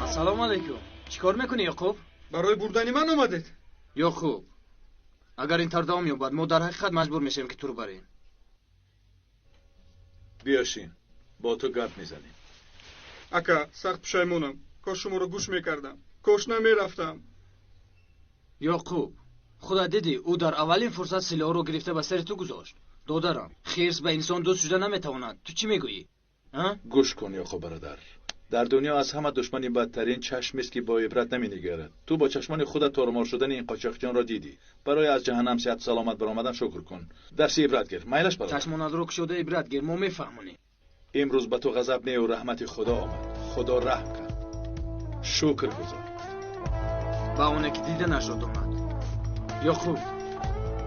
B: السلام علیکم. چیکار میکنی یعقوب؟
K: برای بردن من اومدید؟
B: یعقوب اگر این طور دوام یابد ما در حقیقت مجبور میشیم که تو رو بریم.
J: بیاشین با تو گپ میزنیم.
K: اکا سخت پشیمونم. کاش شما رو گوش میکردم. کاش نمیرفتم.
B: یعقوب خدا دیدی او در اولین فرصت سلاح رو گرفته به سر تو گذاشت. دادرم خرس به انسان دوست شده نمیتواند. تو چی میگویی؟
J: گوش کن یعقوب برادر. در دنیا از همه دشمنی بدترین چشم است که با عبرت نمینگرد. تو با چشمان خودت تارمار شدن این قاچاقچیان را دیدی. برای از جهنم صحت سلامت برآمدن شکر کن. درس عبرت گیر. میلش برادر.
B: چشمانت رو شده عبرت گیر. ما میفهمونی.
J: امروز به تو غضب نه و رحمت خدا آمد. خدا رحم کرد. شکر گزار.
B: با اونه که دیده نشد اومد. یعقوب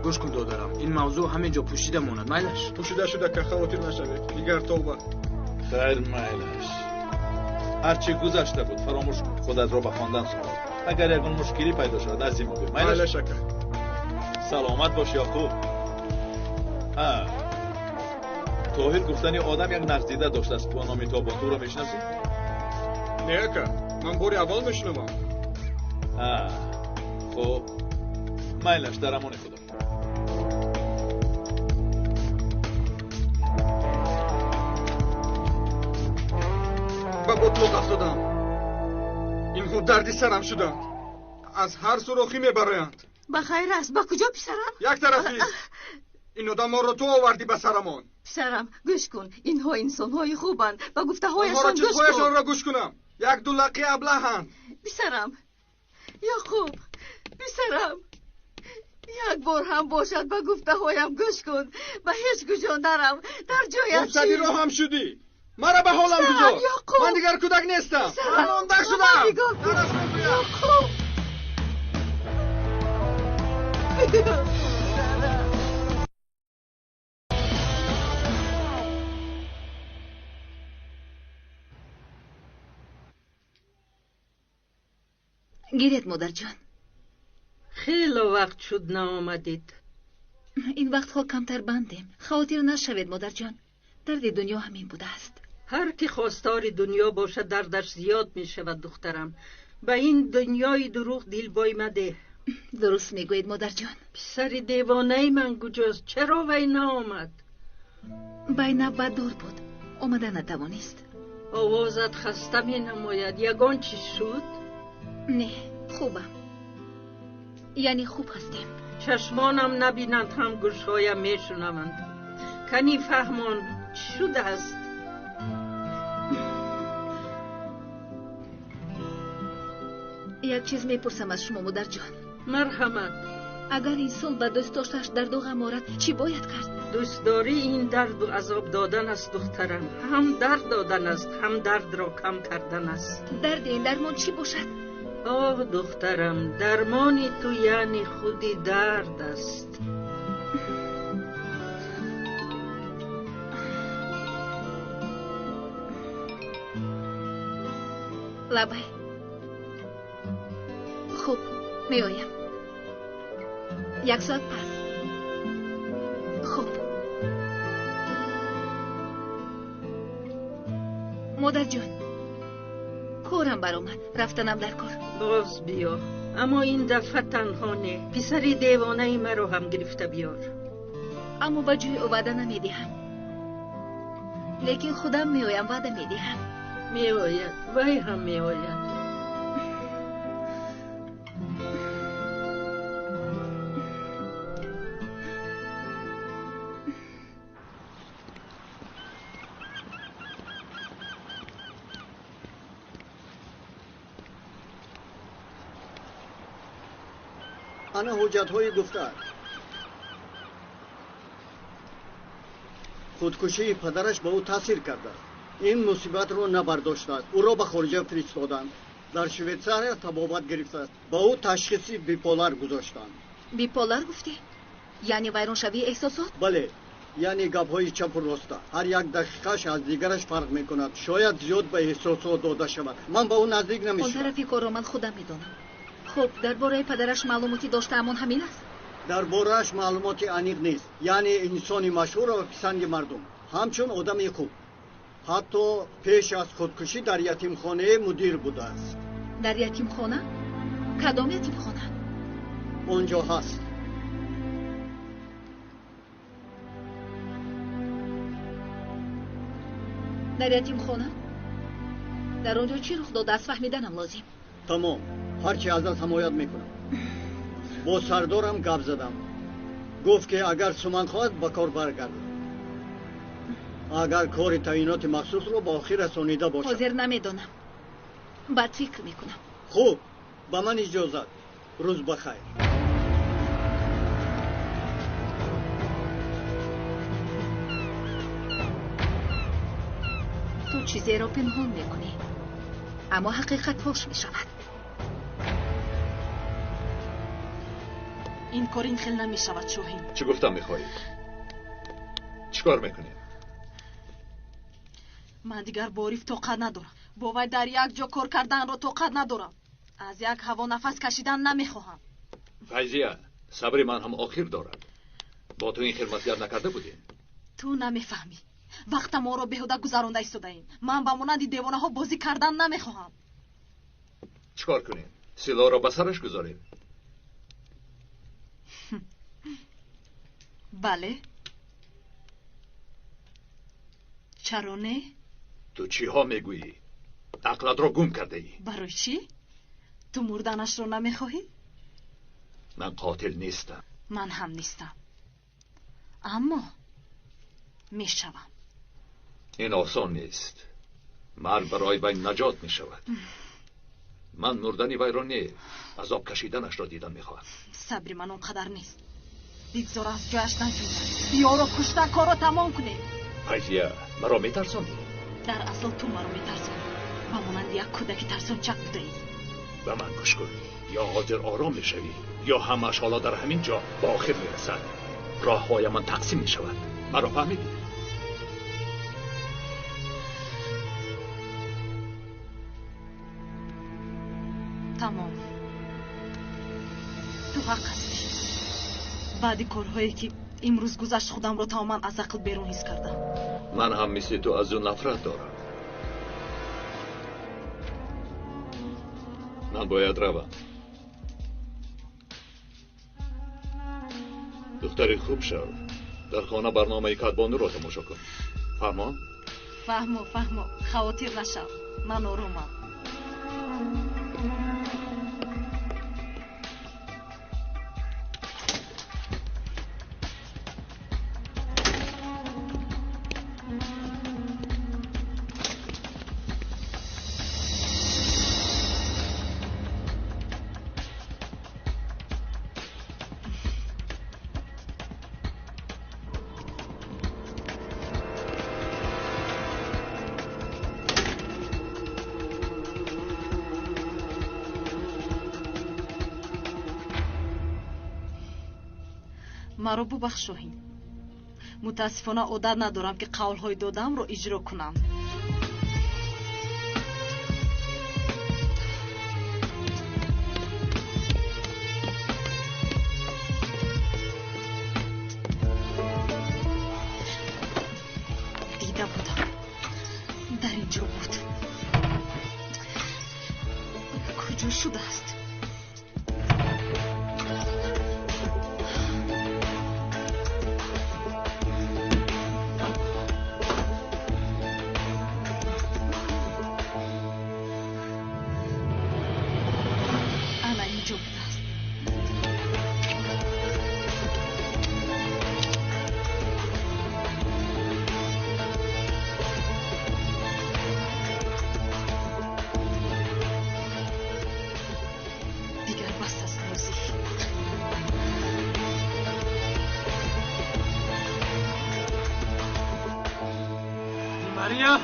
B: گوش کن دادرم. این موضوع همینجا پوشیده ماند. میلش
K: پوشیده شده که خواطر نشوید. دیگر توبه.
J: خیر میلش. هرچی گذشته بود فراموش کن. خودت را به خواندن سپار. اگر یگان مشکلی پیدا شد از این موقع
K: میلش
J: سلامت باش یعقوب. طاهر گفتنی آدم یک نقدیده داشته است. با نام تابان تو را میشناسی؟
K: نه اکا من باری اول میشنوم.
J: خب میلش در امان خدا.
K: با بطلق افتادم. اینها دردی سرم شدند. از هر سراخی میبرایند.
F: بخیر است. با کجا پسرم؟
K: یک طرفی. این آدم ها را تو آوردی به سرمان.
F: پسرم گوش کن. اینها انسان های خوبند. با گفته هایشان
K: آنها را
F: گوش کن.
K: چیزهایشان را گوش کنم. 1-2 لقی ابلهند.
F: پسرم یعقوب پسرم یک بار هم باشد با گفته هایم گوش کن. به هیچ کجا نرم. در جای
K: مبتدی را هم شدی. مرا به حالم گذار. من دیگر کودک نیستم. من مانده شدم.
F: یعقوب گیرید مادر جان.
R: خیلی وقت شد نآمدید.
H: این وقتها کمتر بندیم. خاطر نشوید مادر جان. درد دنیا همین بوده است.
R: هر کی خواستار دنیا باشد دردش زیاد می شود دخترم. به این دنیای دروغ دل بای مده.
H: درست میگویید مادر جان.
R: پسر دیوانه من کجاست؟ چرا وی نآمد؟
H: بینه بدور بود. آمده نتوانست.
R: آوازت خسته می نماید. یگان چی شد؟
H: نه خوبم. یعنی خوب هستیم.
R: چشمانم نبینند هم گوشهایم می شنوند. کنی فهمان چی شده است؟
H: یک چیز میپرسم از شما مادر جان.
R: مرحمت.
H: اگر انسان به دوست داشتش درد و غم آرد چی باید کرد؟
R: دوستداری این درد و عذاب دادن است دخترم. هم درد دادن است هم درد را کم کردن است.
H: درد این درمان چی باشد؟
R: آه دخترم درمانی تو یعنی خودی درد است.
H: لبه خوب میآیم. 1 ساعت پس. خوب مادر جان کورم برآمد. رفتنم در کار.
R: باز بیا، اما این دفعه تنها نه. پسری دیوانه ای مرا هم گرفته بیار.
H: اما با جوی او وعده نمیدهم، لیکن خودم میایم وعده میدهم.
R: میآید، وی هم میآید.
M: انا حجت های دختر. خودکشی پدرش به او تاثیر کرده. این مصیبت رو نبرداشته است. او را به خارج فرستادند. در شویتزاریا تبابت گرفته است. به او تشخیصی بیپولار گذاشتند.
H: بیپولار گفتی؟ یعنی ویرانشوی احساسات؟
M: بله، یعنی گپ های چپ و راست. هر یک دقیقهش از دیگرش فرق میکند. شاید زیاد به احساسات داده شود. من به او نزدیک نمیشم.
H: اون طرفی کار رو من خودم میدانم. خب درباره پدرش معلوماتی داشته همون همین است؟
M: درباره‌اش معلوماتی عمیق نیست. یعنی انسانی مشهور و پسند مردم، همچون آدمی خوب. حتی پیش از خودکشی در یتیمخانه مدیر بوده است.
H: در یتیمخانه؟ کدام یتیمخانه؟
M: اونجا هست.
H: در یتیمخانه؟ در اونجا چی رخ داده است فهمیدنم لازم.
M: تمام، هرچی ازت حمایت میکنم. با سردارم گپ زدم. گفت که اگر سومن خواهد به کار برگردد. اگر کار تعیینات مخصوص رو با آخر رسانیده باشد.
H: حاضر نمیدونم. بعد فکر میکنم.
M: خوب، به من اجازت. روز بخیر.
H: تو چیزی را پنهان میکنی، اما حقیقت فاش میشود.
Q: این کار این خیلی نمیشود شاهین.
N: چه گفتم میخواهید؟ چیکار میکنید؟
Q: من دیگر با عریف طاقت ندارم. با وی در یک جا کار کردن را طاقت ندارم. از یک هوا نفس کشیدن نمیخواهم.
N: فیضیه، صبر من هم آخر دارد. با تو این خدمتگر نکرده بودیم.
Q: تو نمیفهمی. وقت ما را بهوده گذرانده ایستاده ایم. من با مانند دیوانه ها بازی کردن نمیخواهم.
N: چیکار کنیم؟ سلاح را به سرش گذاریم.
Q: بله. چرا نه؟
N: تو چی ها میگویی؟ عقلت را گم کرده ای.
Q: برای چی؟ تو مردنش را نمیخواهی؟
N: من قاتل نیستم.
Q: من هم نیستم، اما میشوم.
N: این آسان نیست. مرگ برای وی نجات میشود. من مردن وی را نه، عذاب کشیدنش را دیدن میخواهم.
Q: صبر من اونقدر نیست. بگذار از جایش نجوید. بیا را کشتن کار را تمام کنیم.
N: فیضیه، مرا میترسانی؟
Q: در اصل تو مرا میترسانی. و مانند یک کودکی ترسان چک بوده ای.
N: به من گوش کن. یا حاضر آرام میشوی یا همش حالا در همین جا با آخر میرسد. راه های من تقسیم میشود. مرا فهمیدی؟
Q: تمام. تو حق هستی. بعد کارهایی که امروز گذشت خودم رو تماما از عقل بیرون حس کردم.
N: من هم مثل تو از اون نفرت دارم. من باید روم. دختری خوب شو. در خانه برنامه کدبانو را تماشا کن. فهمم؟
Q: فهمم. خواطر نشو. من آرومم. مرا ببخش شاهین. متاسفانه عادت ندارم که قولهای دادم رو اجرا کنم. دیده بودم در اینجا بود. شده است. انا اینجا بوده است. دیگر بس است نازی.
L: ماریا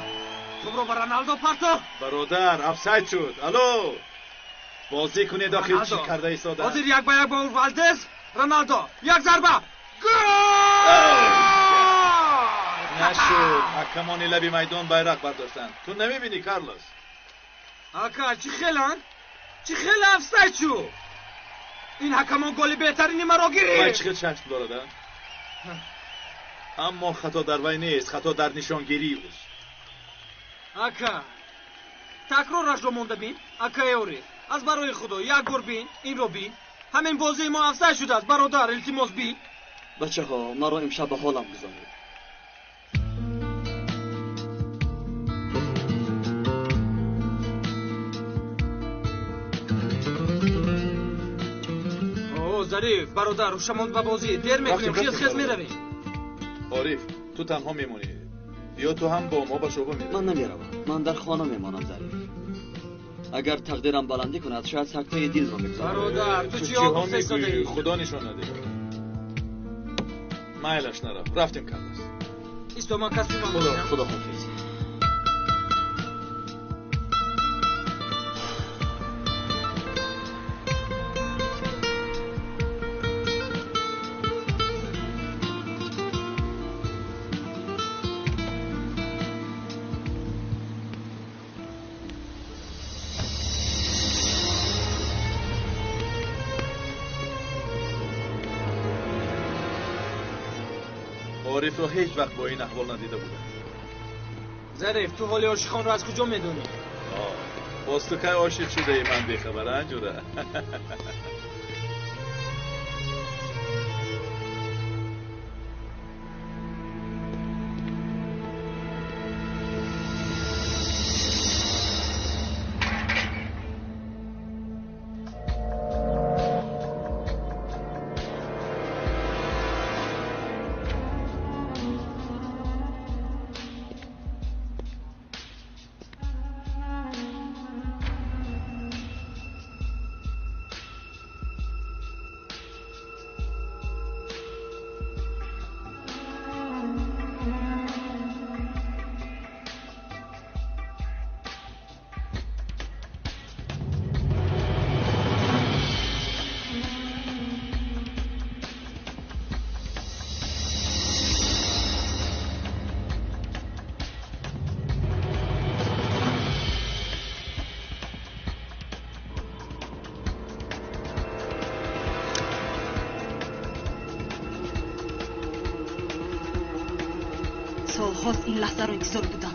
L: تو برو به رونالدو پرتو.
J: برادر افساید شد. الو بازی کنی داخل چی کرده ایستاده؟
L: بازی یک به یک با والدز. رونالدو یک ضربه گل.
J: نشد. حکمانی لبی میدان بیرق برداشتن. تو نمیبینی کارلوس؟
L: آکا چی خیلن؟ چی خیل افساید شد؟ این حکمان گل بهترینی مرا گیری.
J: وای چقدر چشم برادر. اما خطا در وی نیست، خطا در نشانگیری اوست.
L: آکا تکرارش رو مونده بین. آکا ایوری از برای خدا یک بار بین این رو بین. همین بازی ما افساید شده است برادر. التماس بین.
E: بچه ها مرا امشب به حالم بذارید.
L: ظریف برادر شما به بازی دیر میکنیم. خیز میرویم.
J: عارف تو تنها میمونی یا تو هم با ما به شعبه میری؟
E: من نمیروم. من در خانه میمانم ظریف. اگر تقدیرم بلندی کند شاید سکته دل را بگذارم.
L: برادر تو چی
J: ها میگویی؟ خدا نشان نده. مایلش نرفت. رفتیم کلاس.
L: ایستو من کسی من بودم.
E: خدا حافظ.
J: عارف رو هیچ وقت با این احوال ندیده بودم.
L: ظریف تو حال عاشقان رو از کجا میدونی؟
J: باز تو که عاشق شده ای من بیخبره انجوره.
Q: سالهاست این لحظه رو انتظار بودم.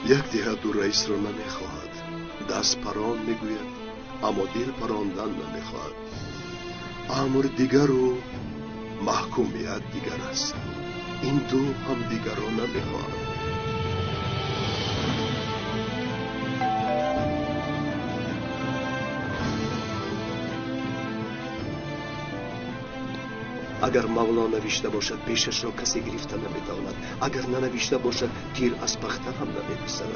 D: یک دیه دو رئیس را نمیخواهد. دست پران میگوید اما دل پراندن نمیخواهد. امر دیگر و محکومیت دیگر است. این دو هم دیگر را نمیخواهد. اگر مولا نوشته باشد پیشش را کسی گرفته نمیتواند. اگر ننوشته باشد تیر از پخته هم نمیگذرد.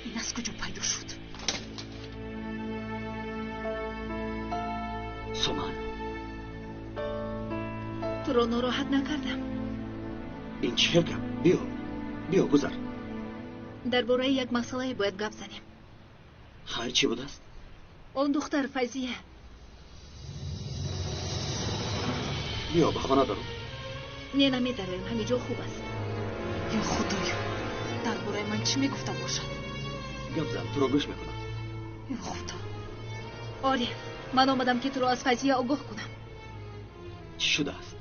Q: این از کجا پیدا شد؟
E: سومن،
H: تو را ناراحت نکردم.
E: این چه گپ؟ بیا گذر.
H: درباره یک مسئله باید گپ زنیم.
E: خیر چی بود است؟
H: اون دختر فیضیه.
E: بیا به خانه برو.
H: نه نمیدارم، همینجا خوب است.
Q: یا خدایا، درباره من چی میگفته باشد؟
E: گپ زن، تو را گوش میکنم.
Q: یا خدا.
H: آلیف، من آمدم که تو را از فیضیه آگاه کنم.
E: چی شده است؟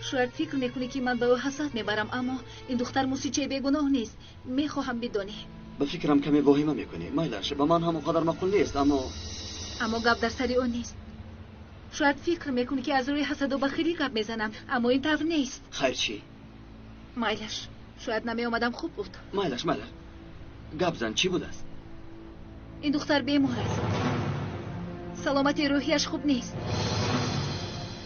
H: شاید فکر میکنی که من به او حسد میبرم، اما این دختر موسیقی بیگناه نیست. میخواهم بدانی.
E: به فکرم کمی واهمه میکنی. مایلش به من هم قدر معقول نیست، اما
H: گپ در سر اون نیست. شاید فکر میکنی که از روی حسد و بخیلی گپ میزنم، اما این طور نیست.
E: خیر چی؟
H: مایلش، شاید نمی آمدم خوب بود.
E: مایلش گپ زن، چی بود است؟
H: این دختر بیمار است. سلامتی روحیش خوب نیست.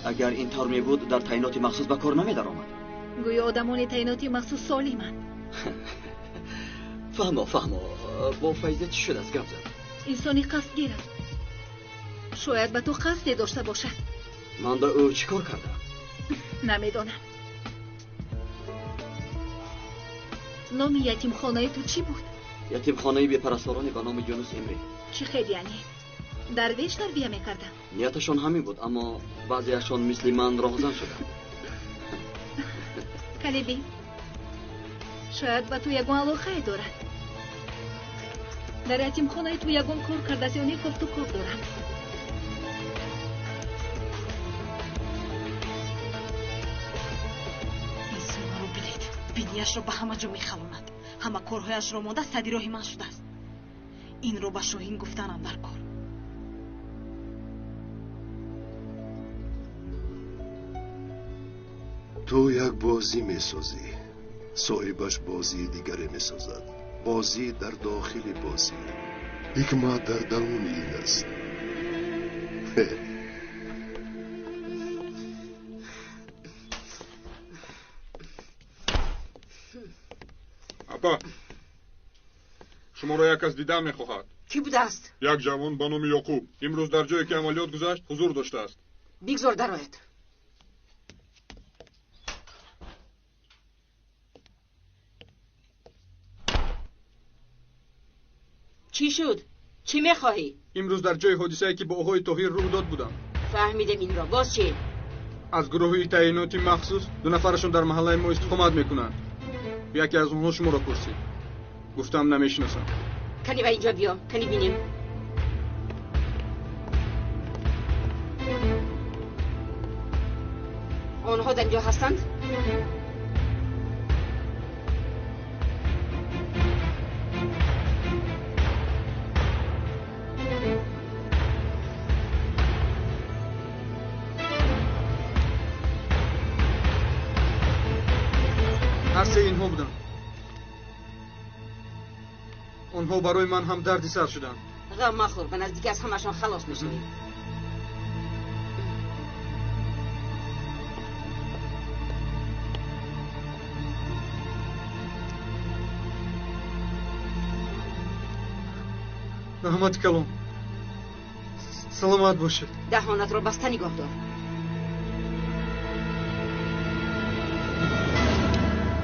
E: اگر این طور می بود در تعینات مخصوص به کار نمی در آمد.
H: گویا آدمان تعیناتی مخصوص سالیمند.
E: فهمو با فیضه چی شد از گپ زن؟
H: انسانی قصد گیرد. شاید به تو قصدی داشته باشد.
E: من به او چی کار کردم؟
H: نمیدانم. نام یتیم خانه تو چی بود؟
E: یتیم خانه بی پرستارانی به نام یونس امری.
H: چی خیلی یعنی؟ درویش تربیه میکردن؟
E: نیتشان همین بود، اما بعضیشان مثل من راهزن شدن.
H: کلیبی، شاید به تو یگون علاقه دارد. در یتیم خانه تو یگون کار کرده است یا نه گفت و کار دارم.
Q: انسان رو بینید، بینیش رو به همه جا میخلوند. همه کارهایش رو مانده صدی راهی من شده است. این رو به شاهین گفتنم در کار.
D: تو یک بازی میسازی، صاحبش بازی دیگری میسازد. بازی در داخل بازی، حکمت در درون این است.
K: اپا، شما را یک کس دیدن میخواهد.
P: کی بوده است؟
K: یک جوان به نام یعقوب. امروز در جایی که عملیات گذشت حضور داشته است.
P: بگذار درآید. چی شد؟ چی میخواهی؟
K: امروز در جای حادثه‌ای که با آقای طاهر روح داد بودم.
P: فهمیدم این را. باز چی؟
K: از گروه تعیناتی مخصوص 2 نفرشون در محله ما استقامت میکنند. یکی از اونها شما را پرسید. گفتم نمیشناسم.
P: کنی به اینجا بیا، کنی بینیم. آنها در اینجا هستند؟
K: هر سه اینها بودن. آنها برای من هم دردی سر شدن.
P: غم مخور، به نزدیک از همشان خلاص میشویم.
K: رحمت کلام. سلامت باشید.
P: دهانت را بسته نگاه دار.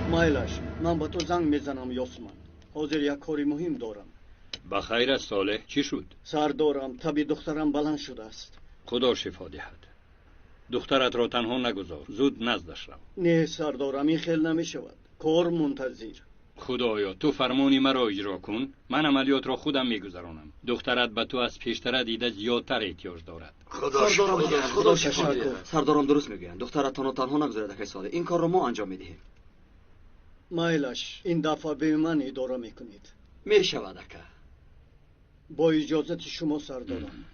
M: مایلش، من با تو زنگ میزنم یاسمن. حاضر یک کاری مهم دارم.
S: بخیر است صالح، چی شد؟
M: سر دارم، طبی دخترم بلند شده است.
S: خدا شفا دهد. دخترت را تنها نگذار، زود نزدش رو.
M: نه سر دارم، این خیل نمی شود. کار منتظر.
S: خدایا تو فرمانی مرا اجرا کن، من عملیات را خودم میگذرانم. دخترت به تو از پیشتر دیده زیادتر احتیاج دارد.
E: خدا شکر. سردارم درست میگویند. دخترت تنها نگذارد که ساده. این کار را ما انجام میدهیم.
M: مایلش این دفعه به من اداره میکنید.
E: میشود اکا.
M: با اجازت شما سردارم.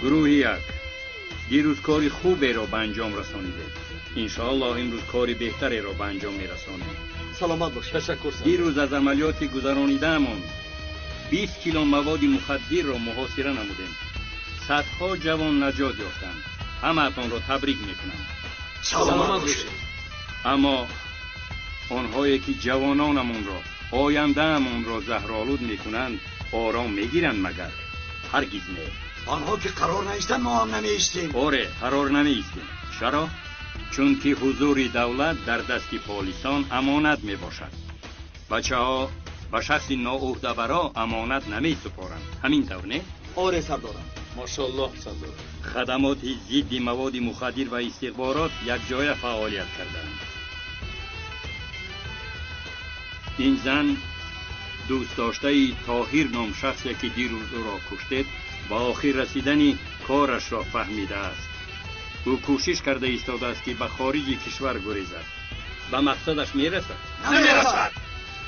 S: گروه یک، دیروز کاری خوبی را به انجام رسانیده. انشاءالله امروز کاری بهتری را به انجام میرسانیم.
E: سلامت باشید.
J: تشکر.
S: دیروز از عملیات گذرانیدهمان 20 کیلو مواد مخدر را محاصره نمودیم. صدها جوان نجات یافتند. همه‌تان را تبریک میکنم.
G: سلامت باشید.
S: اما آنهایی که جوانانمان را، آینده‌مان را زهرآلود میکنند آرام میگیرند مگر؟ هرگز نه.
G: آنها که قرار نیستند ما هم نمیستیم.
S: آره قرار نمیستیم. چرا؟ چون که حضور دولت در دست پلیسان امانت می باشد. بچه ها به شخص ناعهده‌برا امانت نمی سپارند. همین طور نه؟
E: آره سردارم.
J: ماشاءالله سردار.
S: خدمات ضد مواد مخدر و استخبارات یک جای فعالیت کردند. این زن دوست داشته طاهر نام شخصی که دیروز او را کشتید با آخر رسیدن کارش را فهمیده است. او کوشش کرده ایستاده است که به خارج کشور گریزد. به مقصدش میرسد؟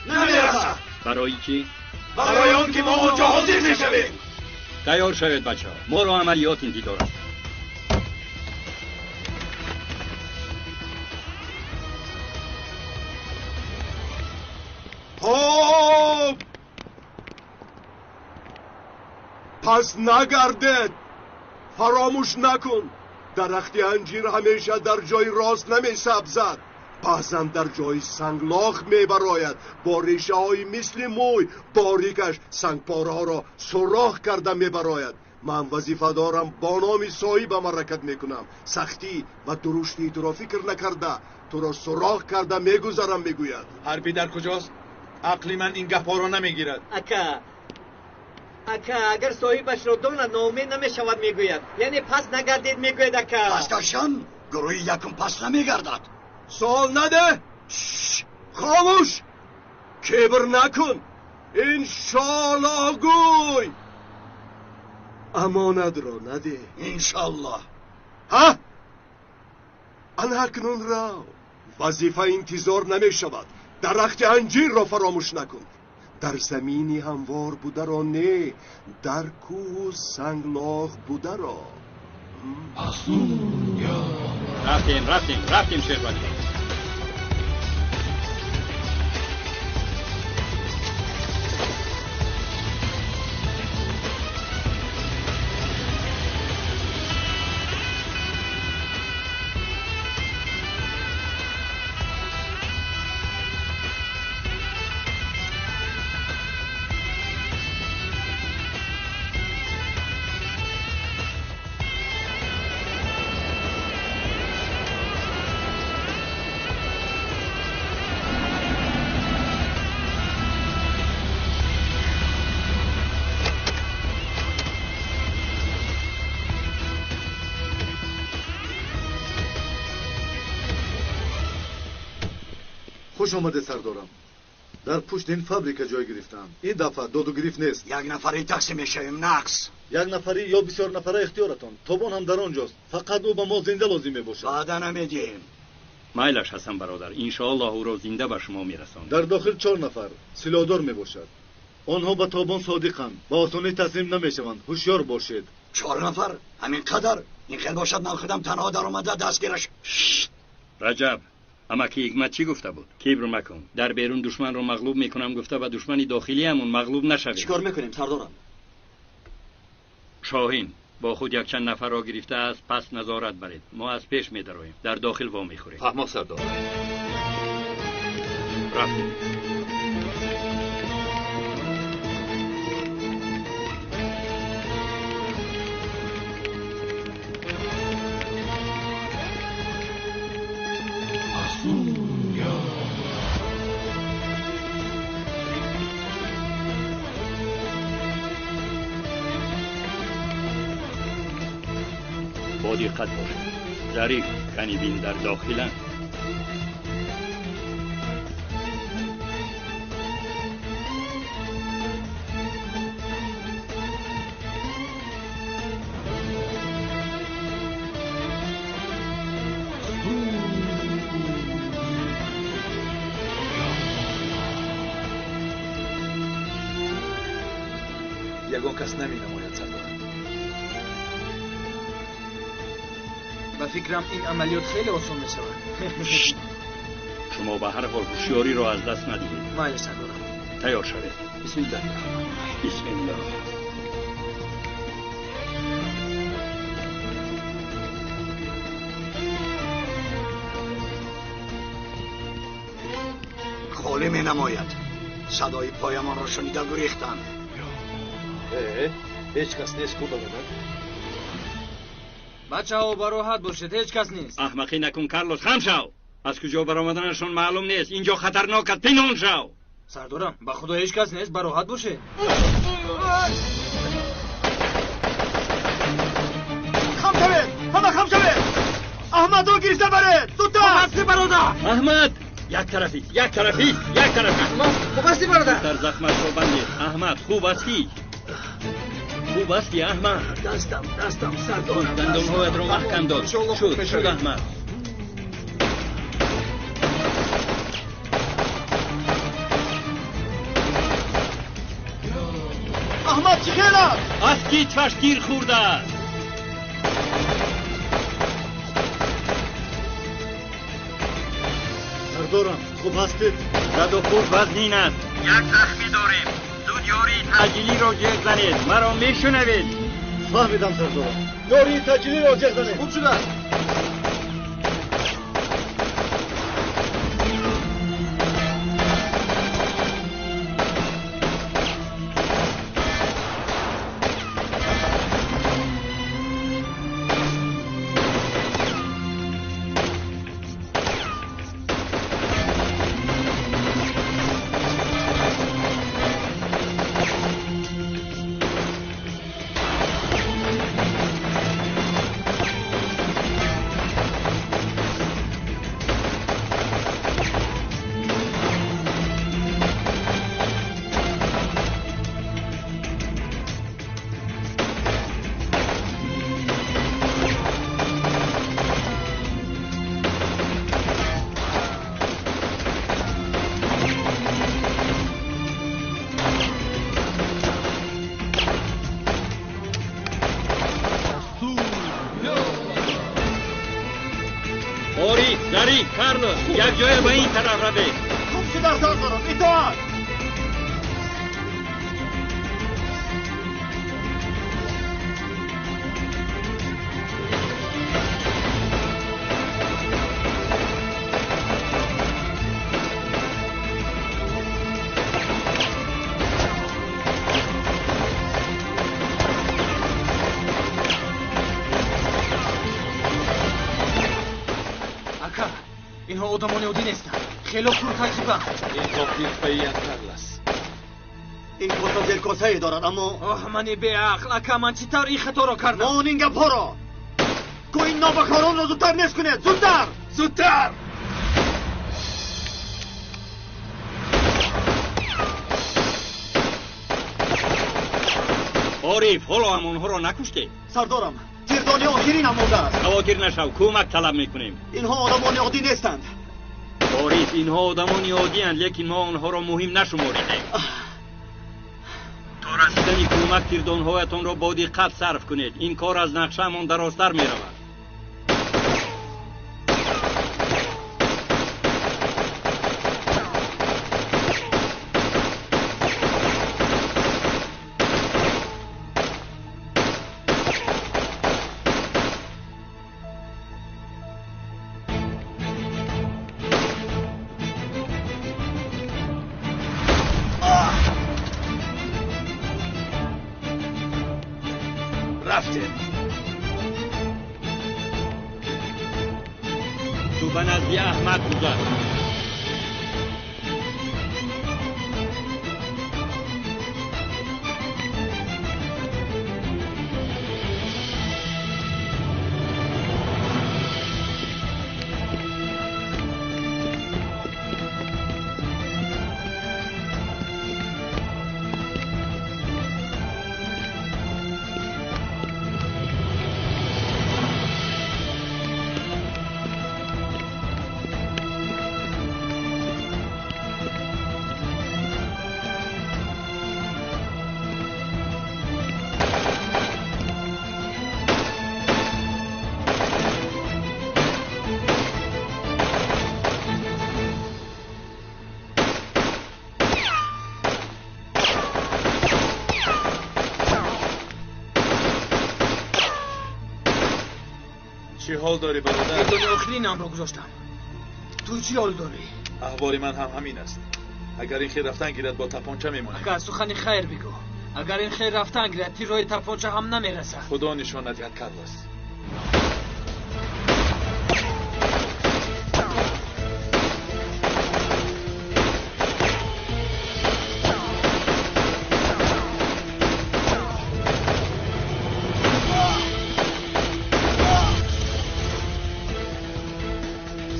G: نمیرسد.
S: برای چی؟
G: برای آن که ما آنجا حاضر میشویم.
S: تیار شوید بچه ها، ما را عملیات انتظار است.
D: پس نگردد. فراموش نکن درخت انجیر همیشه در جای راست نمی سبزد. بعضا در جای سنگلاخ می براید. با ریشه های مثل موی باریکش سنگ پاره ها را سوراخ کرده می براید. من وظیفه دارم با نام صاحبم حرکت می کنم. سختی و درشتی تو را فکر نکرده تو را سوراخ کرده می گذارم می گوید.
J: حربی در کجاست؟ عقلی من این گپا را نمی گیرد.
I: اکا اگر صاحبش را داند ناامید نمی شود میگوید. یعنی پس نگردید میگوید اکا.
G: پس کشان گروه یکم پس نمیگردد.
D: سوال نده. خاموش. کبر نکن. انشالله گوی. امانت را نده.
G: انشالله.
D: ها؟ انکنون را وظیفه انتظار نمی شود. درخت انجیر را فراموش نکن. در زمینی هموار بوده را نه، در کوه و سنگلاخ بوده را.
S: رفتیم شیروانی.
C: خوش آمده سردارم. در پشت این فابریکه جای گرفتم. این دفعه دو گریف نیست.
G: یک نفری تقسیم میشویم نقص.
C: یک نفری یا بسیار نفره اختیارتان. توبان هم در آنجاست. فقط او به ما زنده لازم باشد.
G: بعدا نمیدیم.
S: مایلش حسن برادر، انشاءالله او را زنده به شما میرسانم.
C: در داخل 4 نفر سلادار میباشد. آنها به توبان صادقند. با آسانی تسلیم نمیشوند. هوشیار باشید.
G: 4 نفر؟ همین قدر؟ این خیلی باشد من خودم تنها در آمده دستگیرش.
S: رجب، اما که حکمت چی گفته بود؟ کبر مکن. در بیرون دشمن رو مغلوب میکنم گفته و دشمن داخلی همون مغلوب نشویم.
E: چیکار میکنیم سردارم؟
S: شاهین با خود یک چند نفر را گرفته است، پس نظارت برید. ما از پیش میدرویم. در داخل وا میخوریم.
N: فهمو سردار.
S: رفتیم. با دقت باشید. ظریف کنیبین در داخلند.
J: یگان کس نمی نماید سردارم.
L: به فکرم این عملیات خیلی آسان می شود.
S: شما به هر حال هوشیاری را از دست ندهید.
L: مایل سردارم.
S: تیار شوید.
L: بسم الله.
S: بسم الله.
G: خالی می نماید. صدای پایمان را شنیده گریختند.
J: هیچ کس نیست کو برادر.
L: بچه ها براحت باشید، هیچ کس نیست.
S: احمقی نکن کارلوس، خم شو. از کجا برآمدنشون معلوم نیست. اینجا خطرناک است، پنهان شو.
L: سردارم به خدا هیچ کس نیست، براحت باشید.
M: خم شوید، همه خم شوید. احمد رو گریزه برید، زودتر.
L: بستی برادر.
S: احمد یک طرفی. خوب هستی برادر. در زخمت رو بندید. احمد خوب هستی؟ خوب هستی احمد؟
G: دستم سردارم.
S: دندانهایت رو محکم دار. شد احمد.
M: احمد چی خیلی است؟
S: از کیچوش تیر خورده است.
M: سردارم خوب هستید؟
S: زد و خورد وزنین است. یک زخمی داریم. زود یاری تجلی را جیغ زنید. مرا میشنوید؟
M: فهمیدم سردارم. یاری تجلی را جیغ زنید.
L: خوب شده است.
S: کارلوس یک جای به این طرف رو بید.
M: خوب شده سردارم، اطاعت.
L: اینها آدمان یهودی نیستند. خیلی پور تجربه.
J: این تاقیقی کارلوس.
M: این کاسا زیر کاسه دارد اما
L: منی به عقل. اکا من چی طور این خطا را کردم؟
M: مان این گپ ها را که این نابکاران را زودتر نیست کنید. زودتر.
S: عارف حالا هم اونها را نکشته.
M: سردارم تیردانی آخری نموده است.
S: خواهیر نشو، کمک طلب میکنیم.
M: اینها آدمان عادی نیستند.
S: عارف اینها آدمان عادی اند، لیکن ما آنها را مهم نشمردیم. تا رسیدن کمک تیردانهایتان را با دقت صرف کنید. این کار از نقشه‌مان درازتر میرود. تو به نزدی احمد گذر.
J: چی حال داری برادر؟
L: دنیا آخرینم رو گذاشتم. تو چی حال داری؟
J: احوال من هم همین است. اگر این خیر رفتن گیرد با تپانچه میمونی.
L: اگر سخنی خیر بگو. اگر این خیر رفتن گیرد تیروی تپانچه هم نمیرسه.
J: خدا نشان ندهد کارلوس.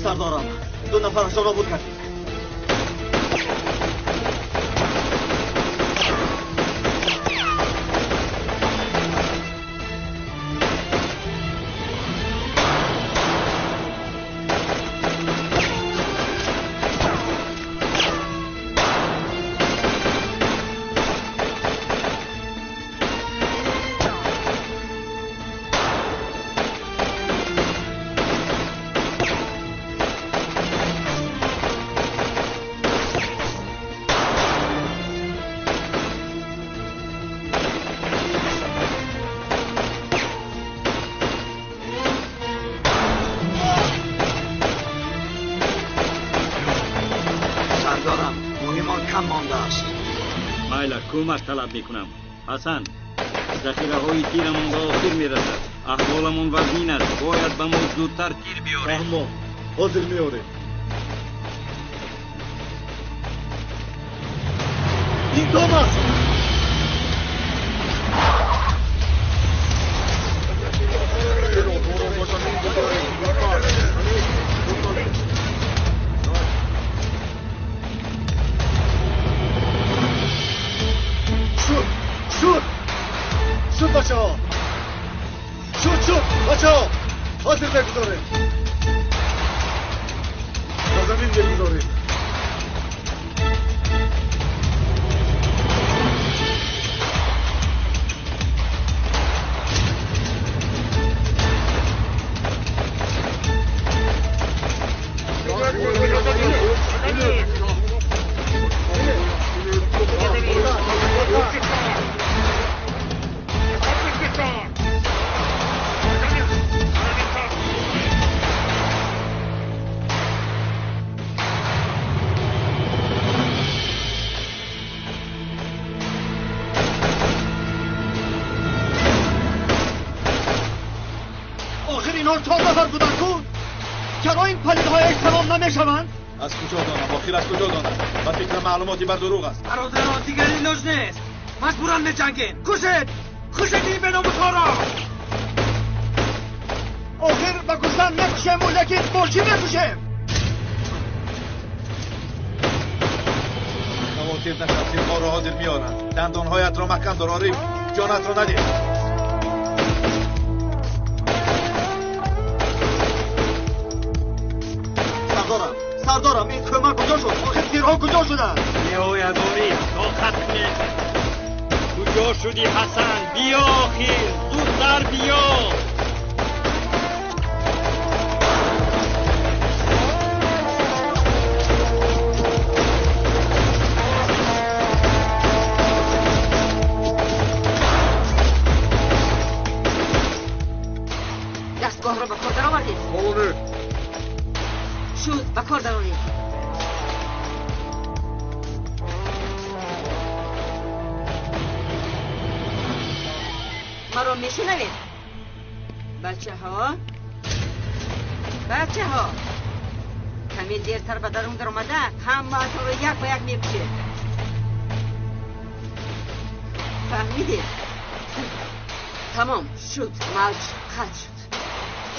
E: سردارم 2 نفرشان را بود کردیم.
S: کمک طلب میکنم. حسن، ذخیره های تیرمون به آخر میرسد. احوالمون وزین است. باید به ما زودتر تیر بیاریم.
C: اما حاضر میاریم. این دام است. بچه‌ها حاضر بگذارید. تا زمین بگذارید.
J: از کجا دانم؟ آخر از کجا دانم؟ من فکر معلوماتی بر دروغ است.
L: برادران دیگر ایلاج نیست. مجبورن بجنگین. کشید این بناموس‌ها را.
I: آخر با کشتن نکشم لیکن باشی نکشم.
J: نواتیر نشستی ما را حاضر میارن. دندانهایت را محکم دار آریم. جانت را ندید.
E: سردارم این کمک کجا شد؟ آخر تیرها کجا شدن؟
S: نیایداری تا ختم کجا شدی حسن؟ بیا آخر زودتر بیا.
P: دستگاه را به کار در آوردید؟ شد به کار درآرید. مرا میشنوید؟ بچه ها کمی دیرتر به درون در اومده همه تو رو یک به یک میکشه. فهمیدید؟ تمام شد. موج قطع شد.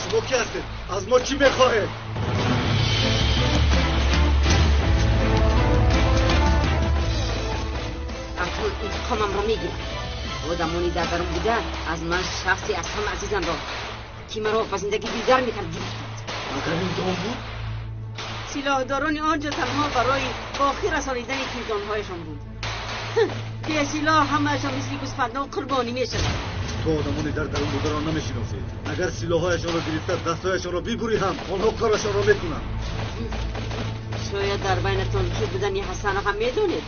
C: شما کی هستید؟ از ما چی میخواهید؟
P: اکنون انتقامم را میگیرم. آدمانی در درون بوده از من شخصی از هم عزیزم را که مرا به زندگی بیدار میکرد گرفتند.
C: مگر این دام بود؟
P: سلاحداران آنجا تنها برای به آخر رسانیدن تیردانهایشان بود. که سلاح همهشان مثل گوسفندان قربانی میشود.
C: تو آدمانی در درون بوده را نمیشناسید. اگر سلاحهایشان را گرفته دستهایشان را ببری هم آنها کارشان را میکنند.
P: شاید در بینتان کی بودن یه حسن را هم میدونید.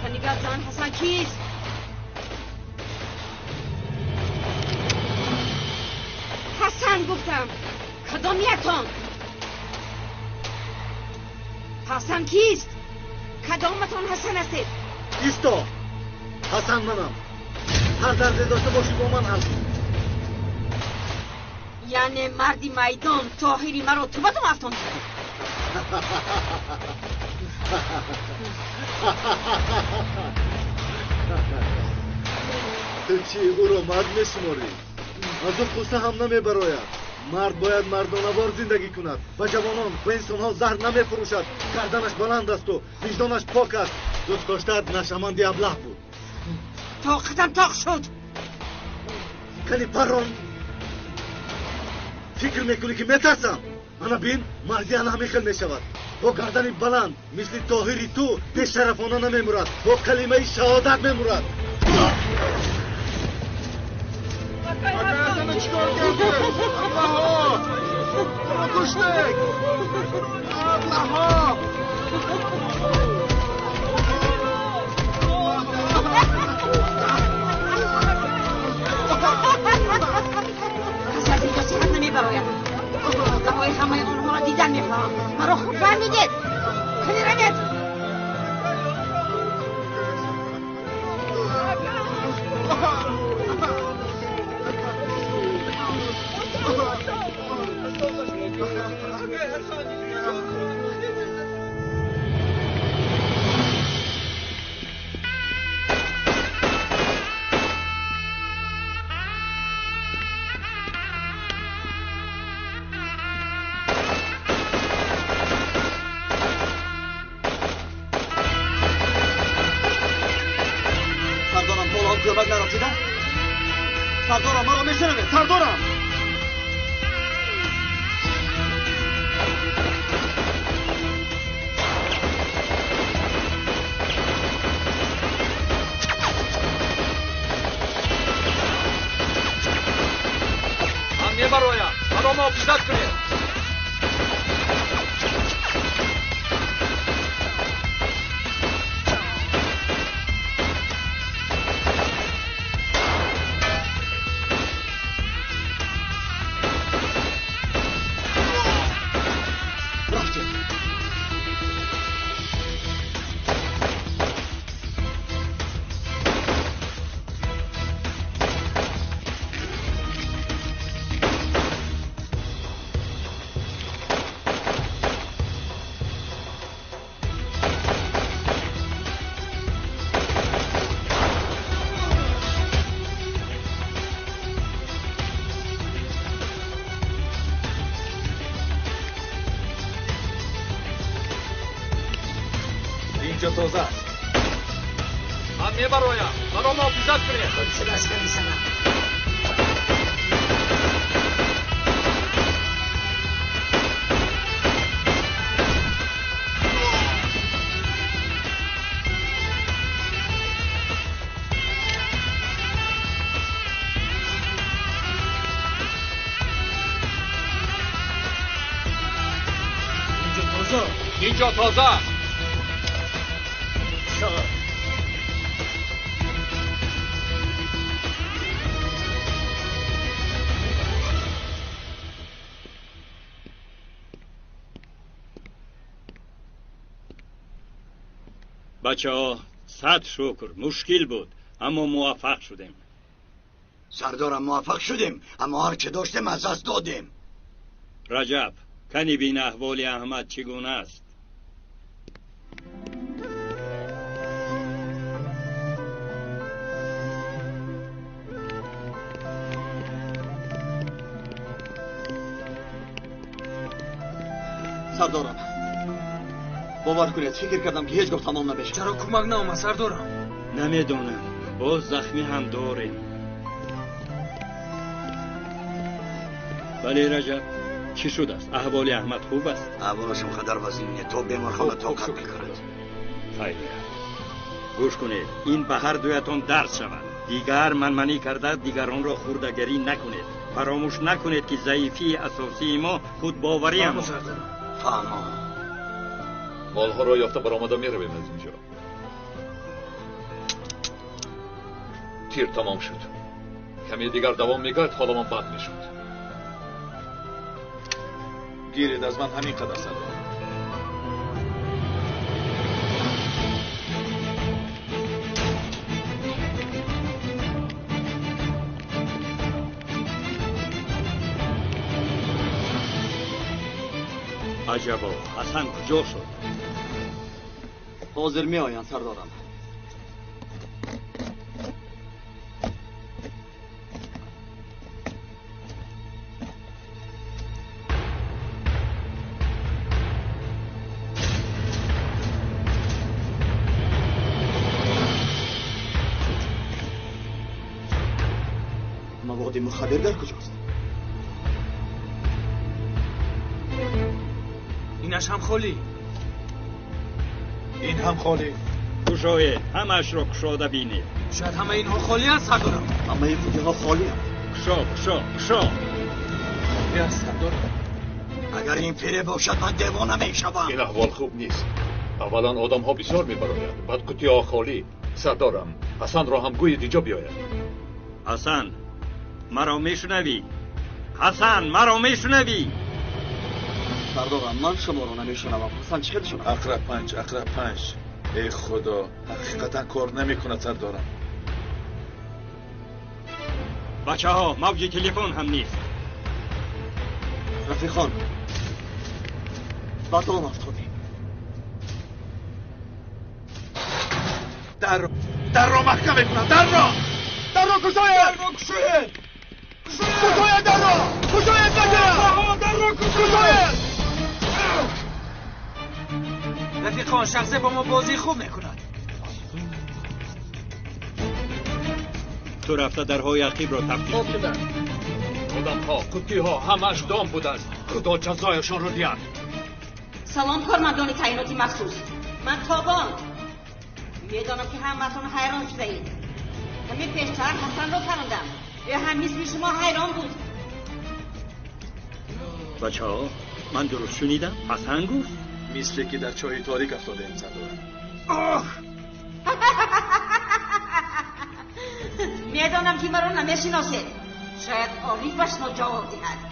P: کنیگر جان حسن کیست؟ حسن من گفتم کدام یکتان؟ حسن کیست؟ کدامتان حسن هستید؟
C: ایستا حسن منم. هر درد داشته باشی با من حل کن.
P: یعنی مردی میدان طاهری مرا تو بدم افتان کرد.
C: تو چی او رو مرد میشماری؟ از او خوسته هم نمیبراید. مرد باید مردانوار زندگی کند و جوانان به انسانها زهر نمیفروشد. گردنش بلند است و وجدانش پاک است. دوست داشتد نشمندی ابله بود.
P: طاقتم طاق شد.
C: کنی پران فکر میکنی که میترسم؟ منو بین مردی همیخل میشود. با گردنی بلند مثل طاهری تو به شرفانه نمیمورد. با کلمه شهادت میمورد.
D: اگه چیکار کرده؟ ابله‌ها تو کشتک ابله‌ها
P: پس از اینجا چقدر نمیبراید. دقای همه آنها را دیدن میخواهم. مرا خوب فهمیدید. کنی روید.
E: سردارم مرا میشنوه. سردارم
N: من میبرایم. مرا محافظت کنید. اینجا تازه است. من میبرایم. مرا محافظت کنید.
G: خودش دست کنی سنم.
N: اینجا تازه است.
S: بچه ها صد شکر. مشکل بود اما موفق شدیم.
G: سردارم موفق شدیم اما هر چه داشتیم از دست دادیم.
S: رجب کنی بین احوال احمد چگونه است؟
E: سردارم باور کنید فکر کردم که هیچ گاه تمام نمیشه.
L: چرا کمک نامد سردارم؟
S: نمیدونم. باز زخمی هم داریم. بله رجب چی شده است؟ احوال احمد خوب است؟
G: احوالش مقدر وزینه. تو بیمارخانه طاقت میکند.
S: خیلی گوش کنید. این به هر دویتون درس شود. دیگر منمنی کرده دیگران را خوردگری نکنید. فراموش نکنید که ضعیفی اساسی ما خود باوری هم.
G: فهمم.
N: مالها را یافته برآمده میرویم از اینجا. تیر تمام شد. کمی دیگر دوام میکرد حالمان بد میشد.
J: گیرید از من همین قدر سردار.
S: عجبا حسن کجا شد؟
E: حاضر می آیند سردارم. مواد مخدر در کجاست؟
L: اینش هم خالی.
J: این هم خالی.
S: کجایه؟ همش را کشاده بینید.
L: شاید همه اینها خالی هست سردارم.
E: همه این کجه ها خالی هست.
S: کشا
J: یا سردارم.
G: اگر این پیره باشد من دیوانه میشوم.
N: این احوال خوب نیست. اولا آدم ها بسیار میبراید، بعد کتی ها خالی. سردارم حسن را هم گوید اینجا بیاید.
S: حسن مرا میشنوی؟ حسن مرا میشنوی؟
E: سردارم من شما رو نمیشنوم. حسن چه شد؟
J: اقرب پنج. ای خدا حقیقتا کار نمیکنه سردارم.
S: بچه ها موج تلفن هم نیست.
E: رفیقان بدام افتادیم.
J: در را محکم میکنم. در را کشاید در را کشاید.
L: رفیقان شخصه با ما بازی خوب میکند.
S: تو رفته درهای عقیب را تفتیش کن.
N: آدم ها کتی ها همش دام بودند. خدا جزایشان را دیار.
P: سلام کارمندان تعیناتی مخصوص. من تابان. میدانم که همتون حیران شده اید. همین پیشتر حسن را پراندم. هم مثل شما حیران بود.
S: بچه ها من درست شنیدم؟ حسن گفت؟
J: مثل که در چای تاریک افتاده این سردارم.
P: میدانم که مرا نمیشناسید. شاید عارف به شما جواب دهد.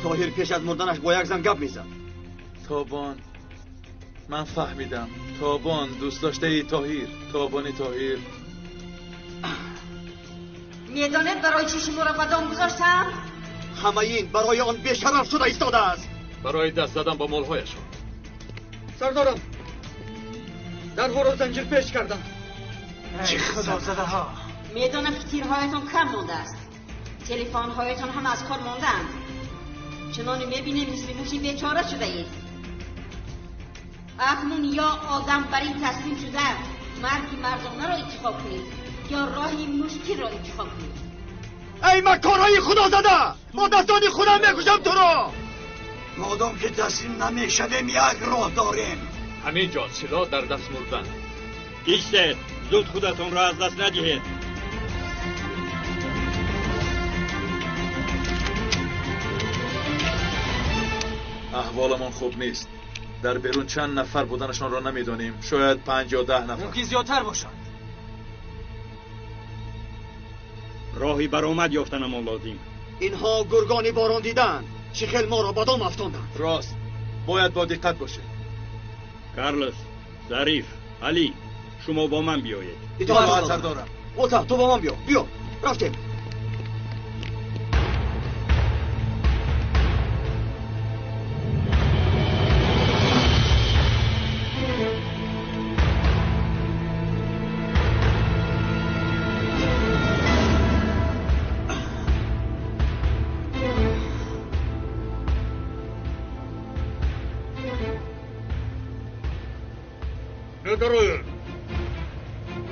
E: طاهر پیش از مردنش با یک زن گپ میزد.
J: تابان من فهمیدم. تابان دوست داشته ای طاهر. تابانی طاهر.
P: میدانید برای چی شما را بدام گذاشتم؟
E: همه این برای آن بیشرف شده ایستاده است.
N: برای دست زدن با مالهایشان.
M: سردارم درها را زنجیر پیش کردم.
L: چه خدا زده ها.
P: میدانم که تیرهایتان کم مانده است. تلفن هایتان هم از کار ماندند. چنان میبینیم مثل موشی بیچاره شده اید. اکنون یا آدم بر این تسلیم شده مرگی مردانه را انتخاب کنید یا راهی مشکل را انتخاب کنید.
E: ای مکارهای خدا زده، با دستانی خودم میکشم تو را.
G: مادام که تسلیم نمیشویم یک راه داریم.
N: همینجا سلاح در دست مردن.
S: ایستید، زود خودتون را از دست ندهید.
J: احوالمان خوب نیست. در بیرون چند نفر بودنشان را نمیدانیم. شاید 5 یا 10 نفر.
L: ممکن زیادتر باشند.
S: راهی برآمد یافتنمان لازم.
E: اینها گرگانی باران دیدن. شیخل ما را بدام افتاندند.
J: راست. باید با دقت باشه.
S: کارلوس، ظریف، علی، شما با من بیایید.
E: اطاعت سردارم. اوتا تو با من بیا. رفتیم.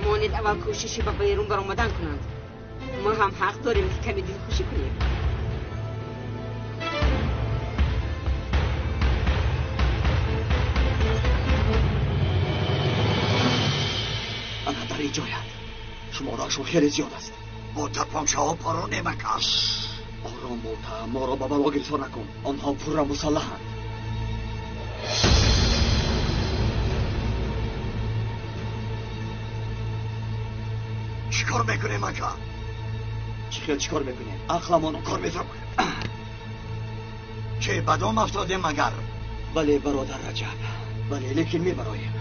P: مانید اول کوششی به بیرون برآمدن کنند. ما هم حق داریم که کمی دل خوشی کنیم.
E: آنها در اینجاید. شما راشون خیلی زیاد است.
G: با تپانچه ها پارو نمکش.
E: آرام بوتا ما را به بلا گرفتار نکن. آنها پورا مسلحند.
G: چیکار میکنیم اکا؟
E: چی کار میکنیم؟ عقلمون کار میفرم.
G: چه بدام افتاده مگر؟
E: بله برادر رجب، بله لیکن میبرایم.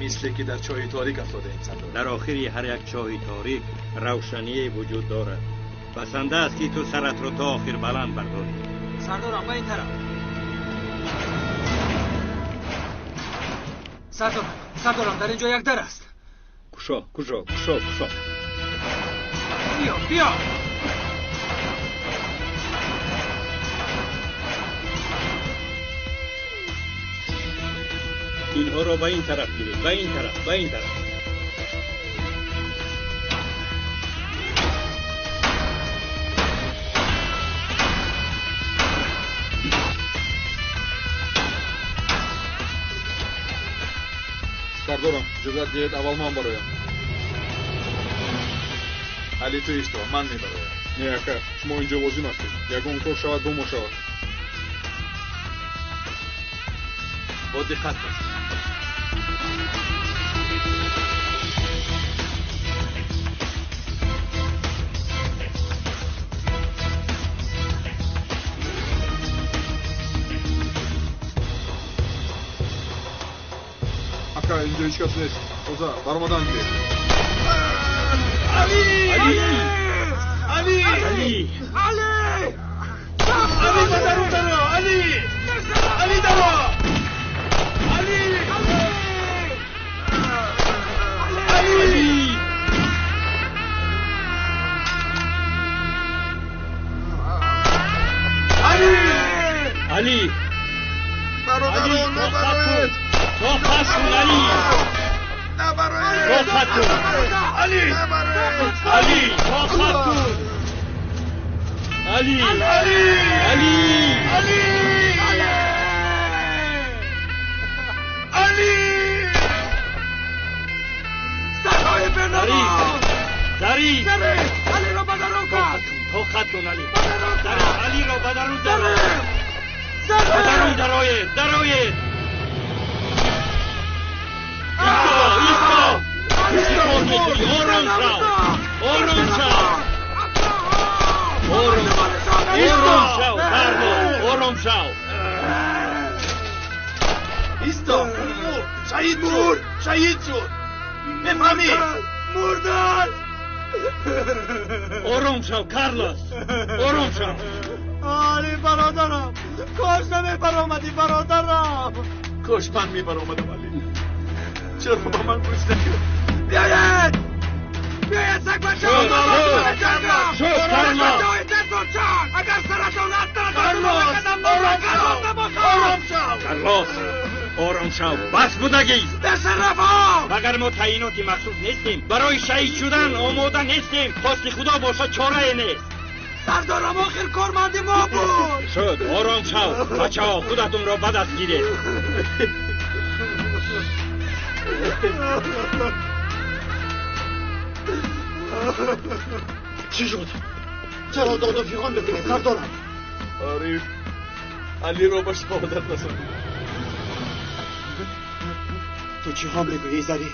J: مثل که در چاه تاریک افتاده این سردار.
S: در آخری هر یک چاه تاریک روشنی وجود دارد. بسنده است که تو سرت رو تا آخر بلند برداری.
L: سردارم به این طرف. سردارم در اینجا یک در است.
S: کجا؟
L: بیا.
S: اینها رو به این طرف گیرید، به این طرف.
J: سردارم اجازت دهید اول من برایم. علی تو ایستا، من میبرایم.
K: نه اکا، شما اینجا بازی نستید. یکون کار شود دو شود.
J: با دقت کن.
K: اکا اینجا هیچ کس نیست. اوزا برامدن گیر.
L: علی
C: شهید شد بفهمی مردن
S: آرام شو کارلوس آرام شو
C: علی برادرم کاش نمیبرآمدی برادرم
J: کاش من میبرآمدم علی چرا با من گوش نکرد
C: بیاید سگ بچه ها
S: شو کارلوس
C: اگر سرتون
S: کارلوس آرام شو بس بودگی
C: بشرفا
S: مگر ما تعییناتی مخصوص نیستیم برای شهید شدن آماده نیستیم خواست خدا باشد چاره نیست
C: سردارم آخر کارمند ما بود
S: شد آرام شو بچه ها خودتون را به دست گیرید
C: چی شد؟ چرا داد و فیغان بکنید سردارم
J: عارف علی را به شهادت رساند
E: تو چی هم بگویی زرید؟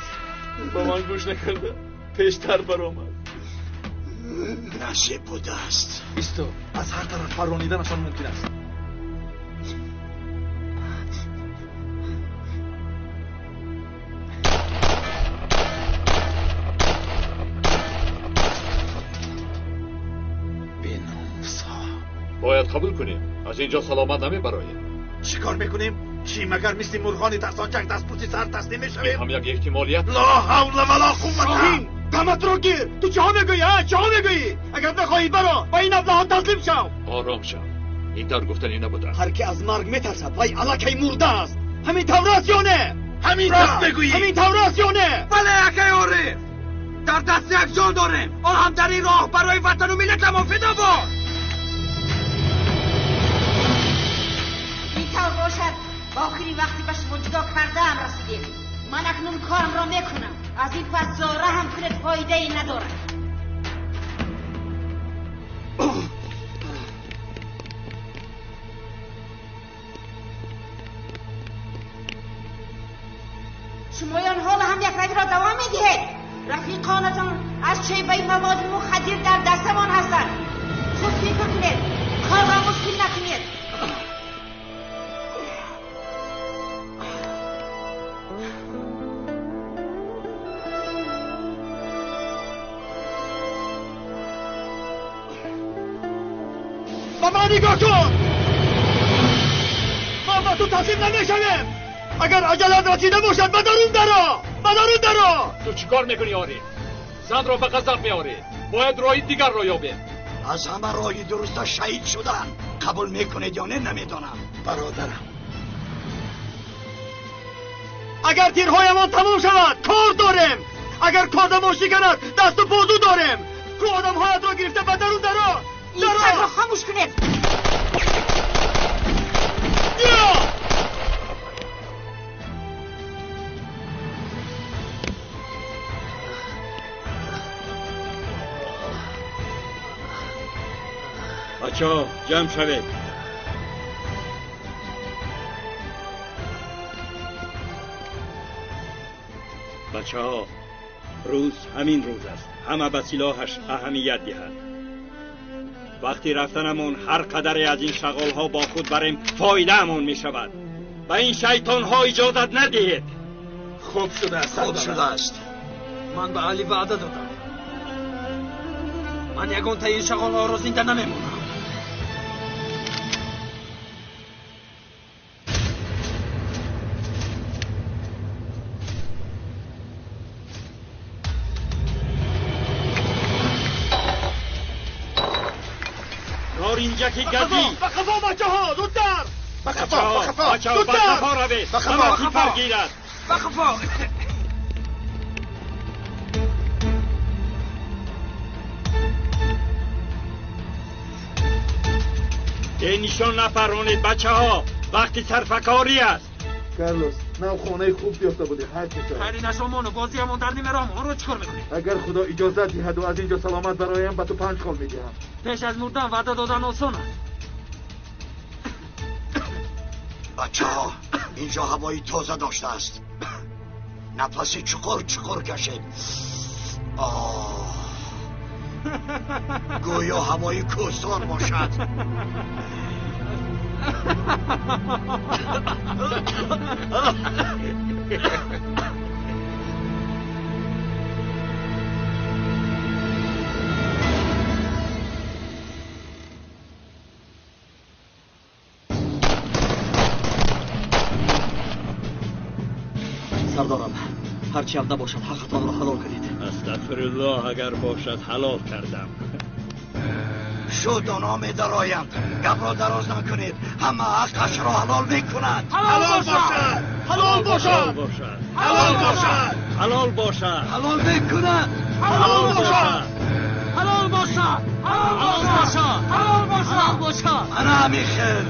J: با من گوش نکرده پیشتر برآمد
G: نصیب بوده است
J: ایستا از هر طرف پرانیدنشان ممکن است
N: باید قبول کنیم از اینجا سلامت نمیبراییم
C: چی کار میکنیم؟ چی مگر مثل مرغان ترسانچک دست پوچی سر تسلیم میشویم؟
N: این هم یک احتمالیت
C: لا حول ولا قوة دمت رو گیر تو چه ها میگویی ها؟ چه ها میگویی؟ اگر بخواهی برا با این ابلهان تسلیم شو
N: آرام شو این در گفتنی نبوده
E: هر که از مرگ میترسد وای الکی مرده است همین طوراست یا نه؟
C: همین دست بگویی
E: همین طوراست یا نه؟
C: بله اکی عارف در دست یک جان داریم آن هم در این راه برای وطن و ملتمون فدا باد
P: اینطور باشد با آخرین وقتی به شما جدا کرده هم رسیدیم من اکنون کارم را میکنم از این پس زاره هم کنت فایده ای ندارد شمایان حال هم یک رگ را دوام میدهید رفیقانتان از شیبه مواد مخدر در دستمان هستند. خود فکر کنید، کار را مشکل نکنید.
C: با من نگاه کن. ما با تو تصمیم نمیشویم. اگر عجلت رسیده باشد بدارون درا.
N: تو چیکار میکنی آری؟ زن را به غضب میاری. باید راه دیگر را یابیم.
G: از همه راه درست شهید شدن قبول میکنید یا نه نمیدانم برادرم.
C: اگر تیرهایمان تمام شود کار داریم. اگر کادمان شکند دست و بازو داریم. کو آدمهایت را گرفته به درون درا.
P: این سگ را خاموش کنید.
S: بچه‌ها جمع شوید. بچه‌ها روز همین روز است. همه به سلاحش اهمیت دهند. وقتی رفتنمون هر قدری از این شغالها با خود بریم فایده امون می شود. به این شیطان ها اجازت ندهید.
B: خوب شده است. من به علی وعده دادم. من یگان تا این شغال ها رو زنده نمیمونم.
S: اینجا که گزی
C: بخفا بچه ها زودتر.
S: بخفا روید. همه کی پرگیرد.
B: بخفا.
S: ده نشان نپرانید بچه ها. وقتی سرفکاری است.
C: کارلوس نو خونه خوب بیافته بودی. هر چی شد
B: خیلی نشمانو بازی همون در نیمه راه ما رو چیکار میکنی؟
C: اگر خدا اجازه دهد و از اینجا سلامت برایم به تو 5 خال میدهم.
B: پیش از مردن وعده دادن آسان است.
G: بچه ها اینجا هوایی تازه داشته است. نفسی چقر کشید. گویا هوایی کوستار باشد.
E: سردارم هرچی هم نباشد حقتان را حلال کنید.
S: استغفرالله اگر باشد حلال کردم.
G: شد و نامه درآیند. گپ را دراز نکنید. همه حقش را حلال میکنند.
C: حلال باشد.
S: حلال
G: میکنند. انا میخل.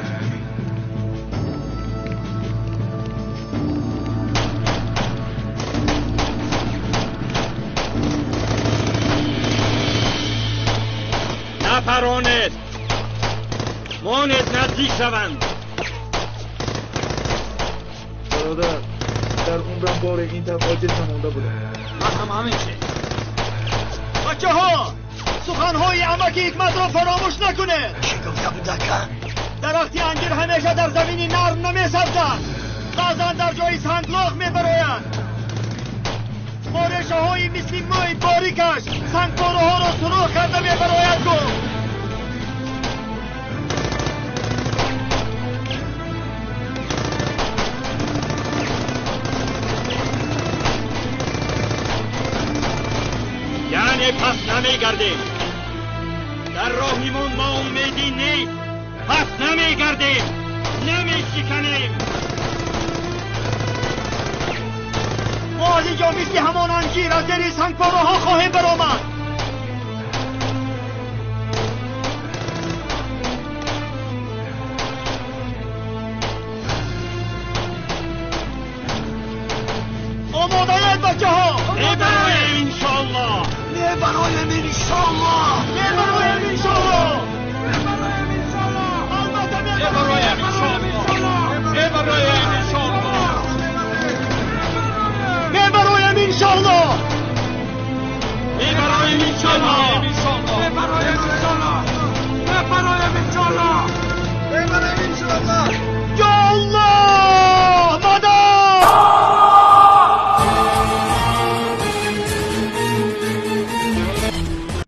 S: نپرانید. مانید نزدیک شوند.
C: برادر در عمرم بار این طرف عاجز نمانده بودم.
B: من هم همین چه.
C: بچه ها سخنهای عمک حکمت را فراموش نکنید.
G: چی گفته بودکن؟
C: درختی انجیر همیشه در زمینی نرم نمی‌سبزد. بعضا در جای سنگلاخ می‌بروید. بارشه های مثل موی باریکش سنگپاره ها را سوراخ کرده می‌بروید گفت.
S: یعنی پس نمیگردیم. در راهیمون ما امیدی نیست. پس نمیگردیم. نمیشکنیم.
C: ما از اینجا مثل همان انجیر از زیر سنگپاره ها خواهیم برآمد. آماده اید بچه ها؟
S: میبرایم انشالله.
G: میبرایم انشالله.